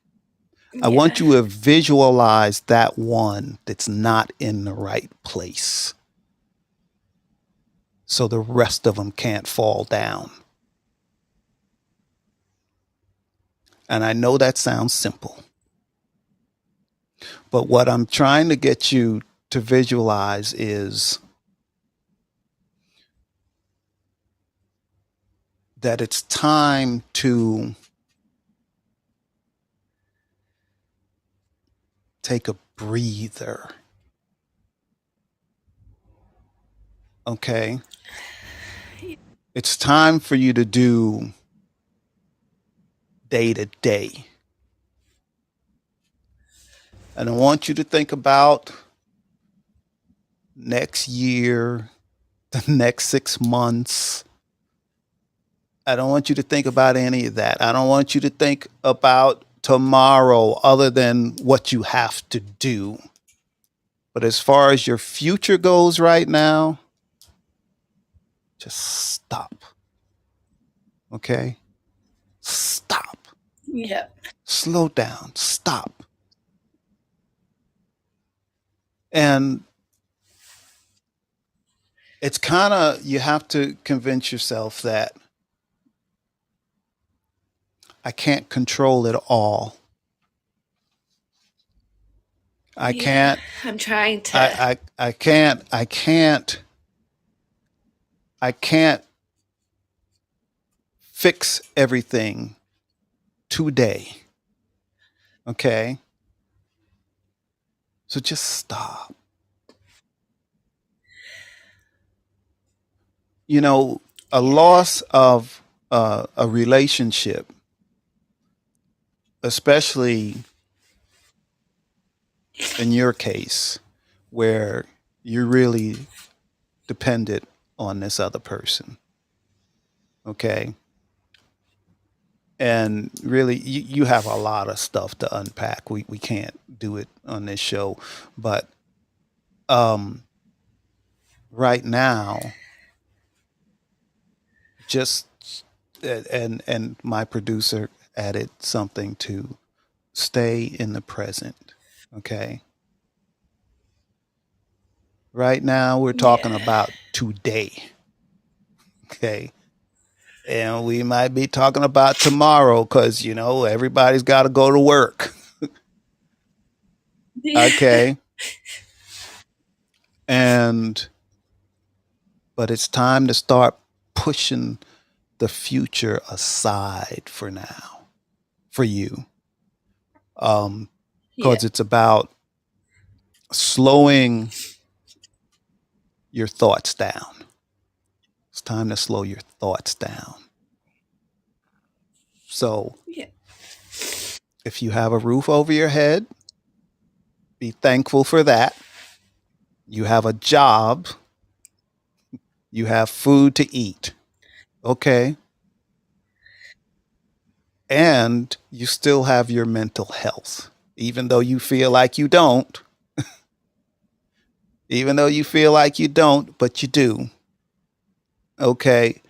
I want Yeah, you to visualize that one that's not in the right place so the rest of them can't fall down. And I know that sounds simple, but what I'm trying to get you to visualize is that it's time to take a breather. Okay. It's time for you to do day to day. And I want you to think about next year, the next 6 months. I don't want you to think about any of that. I don't want you to think about tomorrow other than what you have to do. But as far as your future goes right now, just stop. Okay? Stop. yeah, Slow down. Stop. And it's kind of, you have to convince yourself that I can't control it all. I yeah. can't, I'm trying to. I can't fix everything today. Okay. So just stop. you know, a loss of a relationship, especially in your case, where you're really dependent on this other person. Okay. And really, you have a lot of stuff to unpack. We can't do it on this show. But um, right now, just and my producer added something to stay in the present. Okay. Right now, we're talking Yeah. about today. Okay. And we might be talking about tomorrow because, everybody's got to go to work. Okay. But it's time to start pushing the future aside for now, for you. Yeah. Because it's about slowing your thoughts down. It's time to slow your thoughts down. So Yeah. if you have a roof over your head, be thankful for that. You have a job, you have food to eat. Okay. And you still have your mental health, even though you feel like you don't, but you do. Okay.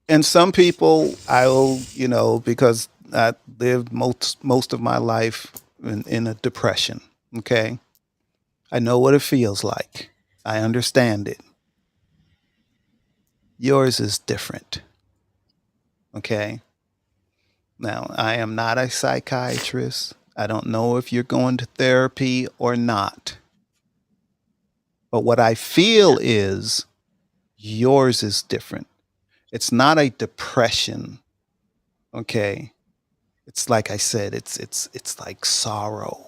And some people because I lived most of my life in a depression. Okay. I know what it feels like. I understand it. Yours is different. Okay. Now, I am not a psychiatrist. I don't know if you're going to therapy or not. But what I feel is yours is different. It's not a depression. Okay. It's like I said, it's like sorrow.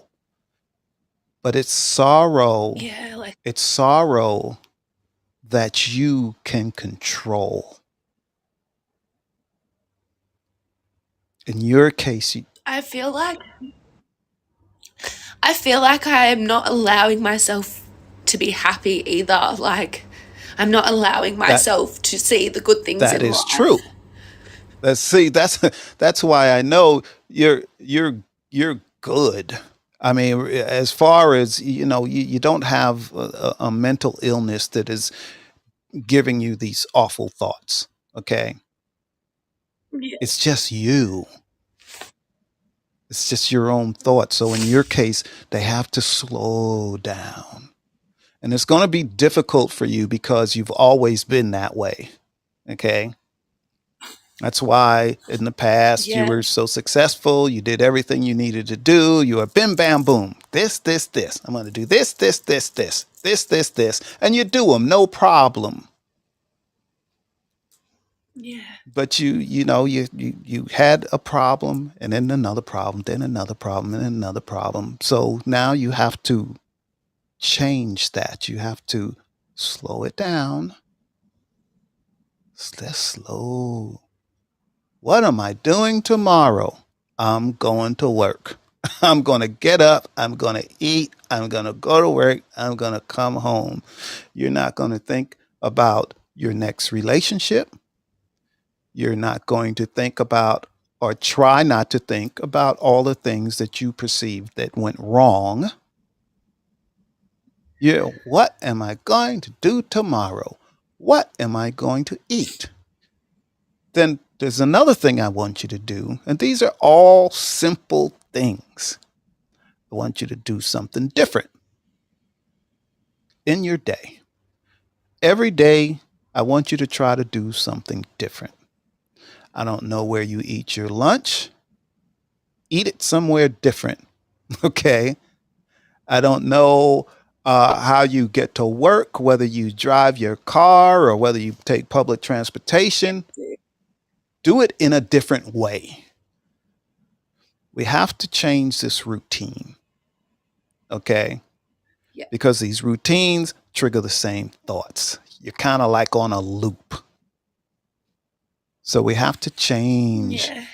But it's sorrow. Yeah. Like, It's sorrow that you can control. In your case, I feel like I am not allowing myself to be happy either. Like, I'm not allowing that myself to see the good things that in is true. life. That's why I know you're good. I mean, as far as you don't have a mental illness that is giving you these awful thoughts. Okay, Yeah. it's just you. It's just your own thoughts. So in your case, they have to slow down, and it's going to be difficult for you because you've always been that way. Okay. That's why in the past you Yeah. were so successful. You did everything you needed to do. You were bim, bam, boom. This. I'm going to do this. And you do them, no problem. Yeah. But you had a problem and then another problem, then another problem and another problem. So now you have to change that. You have to slow it down. Let's slow. What am I doing tomorrow? I'm going to work. I'm going to get up. I'm going to eat. I'm going to go to work. I'm going to come home. You're not going to think about your next relationship. You're not going to think about or try not to think about all the things that you perceived that went wrong. What am I going to do tomorrow? What am I going to eat? Then there's another thing I want you to do, and these are all simple things. I want you to do something different in your day. Every day, I want you to try to do something different. I don't know where you eat your lunch. Eat it somewhere different. Okay. I don't know how you get to work, whether you drive your car or whether you take public transportation. Do it in a different way. We have to change this routine. Okay. Yeah. Because these routines trigger the same thoughts. you're kind of like on a loop. So we have to change Yeah.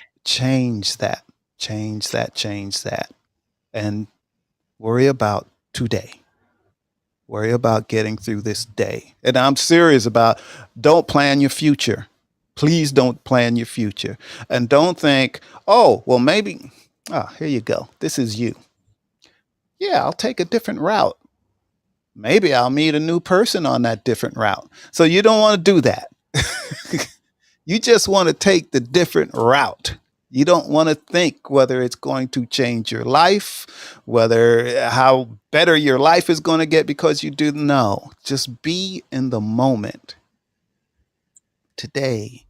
that, and worry about today. Worry about getting through this day. And I'm serious about, don't plan your future. Please don't plan your future. And don't think, oh, well, maybe, here you go. This is you. Yeah, I'll take a different route. Maybe I'll meet a new person on that different route. So you don't want to do that. You just want to take the different route. You don't want to think whether it's going to change your life, whether how better your life is going to get because you do. No, just be in the moment today,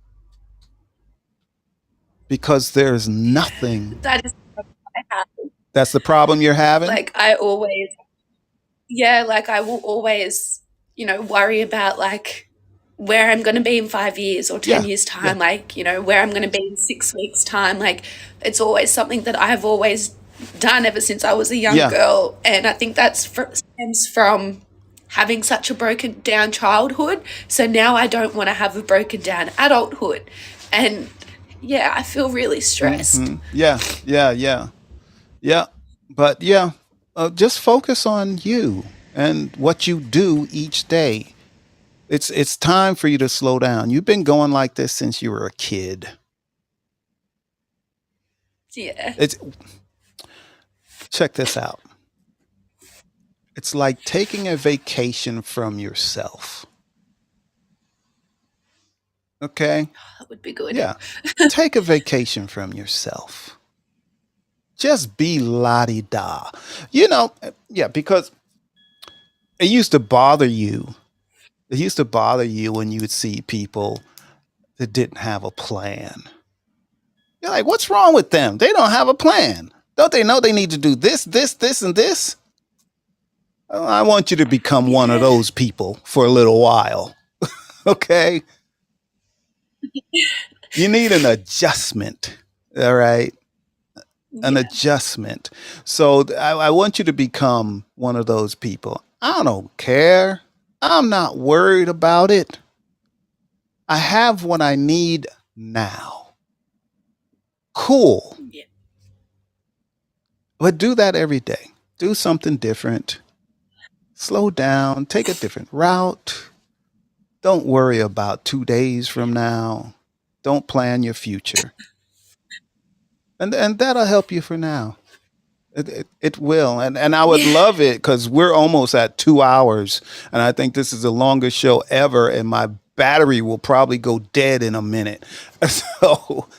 because there's nothing. That is what I have. That's the problem you're having. Like I will always, worry about like where I'm going to be in 5 years or 10 Yeah, years yeah. time, like, where I'm going to be in 6 weeks time. Like, it's always something that I've always done ever since I was a young Yeah. girl. And I think that stems from having such a broken down childhood. So now I don't want to have a broken down adulthood. And yeah, I feel really stressed. Yeah. But just focus on you and what you do each day. It's time for you to slow down. You've been going like this since you were a kid. Yeah. Check this out. It's like taking a vacation from yourself. Okay? That would be good. Yeah. Take a vacation from yourself. Just be la-di-da. Because it used to bother you. It used to bother you when you would see people that didn't have a plan. You're like, what's wrong with them? They don't have a plan. Don't they know they need to do this, and this? Well, I want you to become one of those people for a little while. Okay? You need an adjustment. All right? An adjustment. So I want you to become one of those people. I don't care. I'm not worried about it. I have what I need now. Cool. Yeah. But do that every day. Do something different. Slow down. Take a different route. Don't worry about 2 days from now. Don't plan your future. And that'll help you for now. It will. And I would love it, because we're almost at 2 hours. And I think this is the longest show ever. And my battery will probably go dead in a minute. So,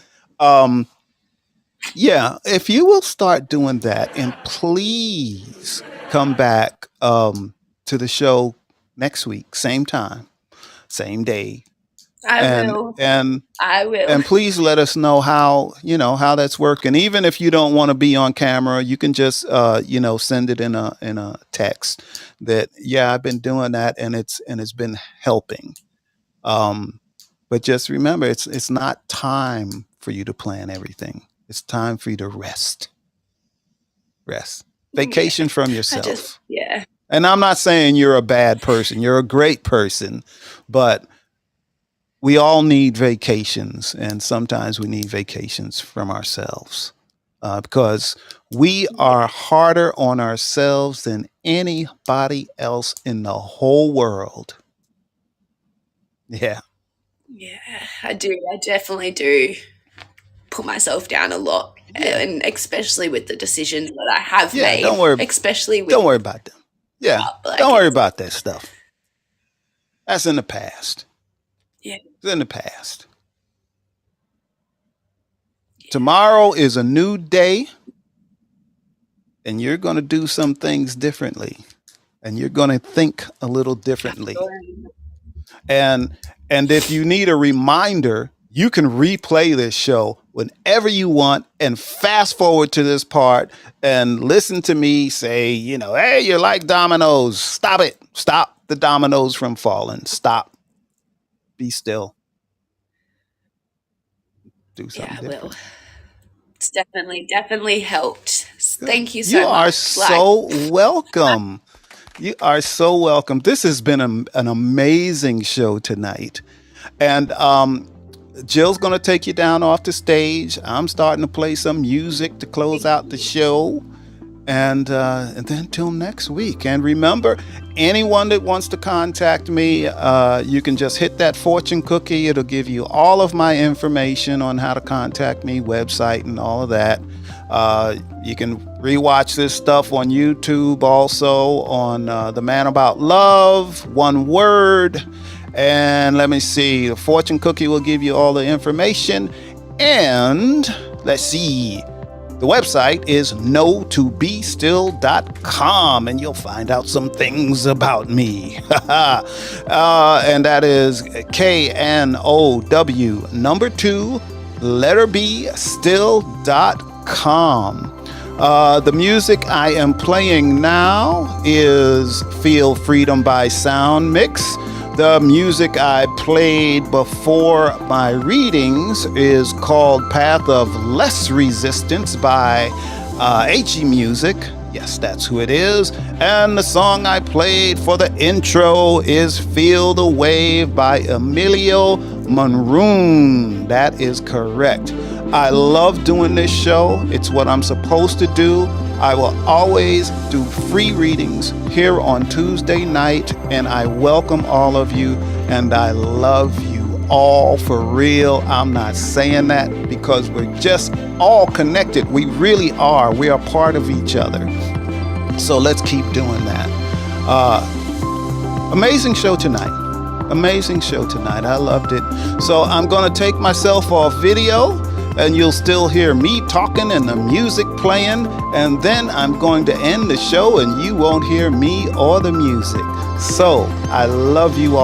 if you will start doing that, and please come back to the show next week, same time, same day. I will. And And please let us know how that's working. Even if you don't want to be on camera, you can just send it in a text that, I've been doing that, and it's been helping. But just remember, it's not time for you to plan everything. It's time for you to rest. Vacation from yourself. And I'm not saying you're a bad person. You're a great person, but we all need vacations, and sometimes we need vacations from ourselves, because we are harder on ourselves than anybody else in the whole world. Yeah. Yeah, I do. I definitely do put myself down a lot, and especially with the decisions that I have made. Don't worry. Especially with Don't worry about them. Yeah. Don't worry about that stuff. That's in the past. Yeah. It's in the past. Tomorrow is a new day, and you're going to do some things differently, and you're going to think a little differently. And if you need a reminder, you can replay this show whenever you want and fast forward to this part and listen to me say, hey, you're like dominoes. Stop it. Stop the dominoes from falling. Stop. Be still. Do something different. Will. It's definitely helped. Thank you so much. You are so welcome. You are so welcome. This has been an amazing show tonight. And Jill's going to take you down off the stage. I'm starting to play some music to close out the show. And then till next week. And remember, anyone that wants to contact me, you can just hit that fortune cookie. It'll give you all of my information on how to contact me, website, and all of that. You can rewatch this stuff on YouTube, also on The Man About Love, one word. And let me see, the fortune cookie will give you all the information. And let's see, the website is knowtoBeStill.com, and you'll find out some things about me. And that is KNOW2 still.com. The music I am playing now is Feel Freedom by Sound Mix. The music I played before my readings is called Path of Less Resistance by HE Music. Yes, that's who it is. And the song I played for the intro is Feel the Wave by Emilio Monroon. That is correct. I love doing this show. It's what I'm supposed to do. I will always do free readings here on Tuesday night, and I welcome all of you, and I love you all for real. I'm not saying that because we're just all connected. We really are. We are part of each other. So let's keep doing that. Amazing show tonight. Amazing show tonight. I loved it. So I'm going to take myself off video, and you'll still hear me talking and the music playing, and then I'm going to end the show and you won't hear me or the music. So I love you all.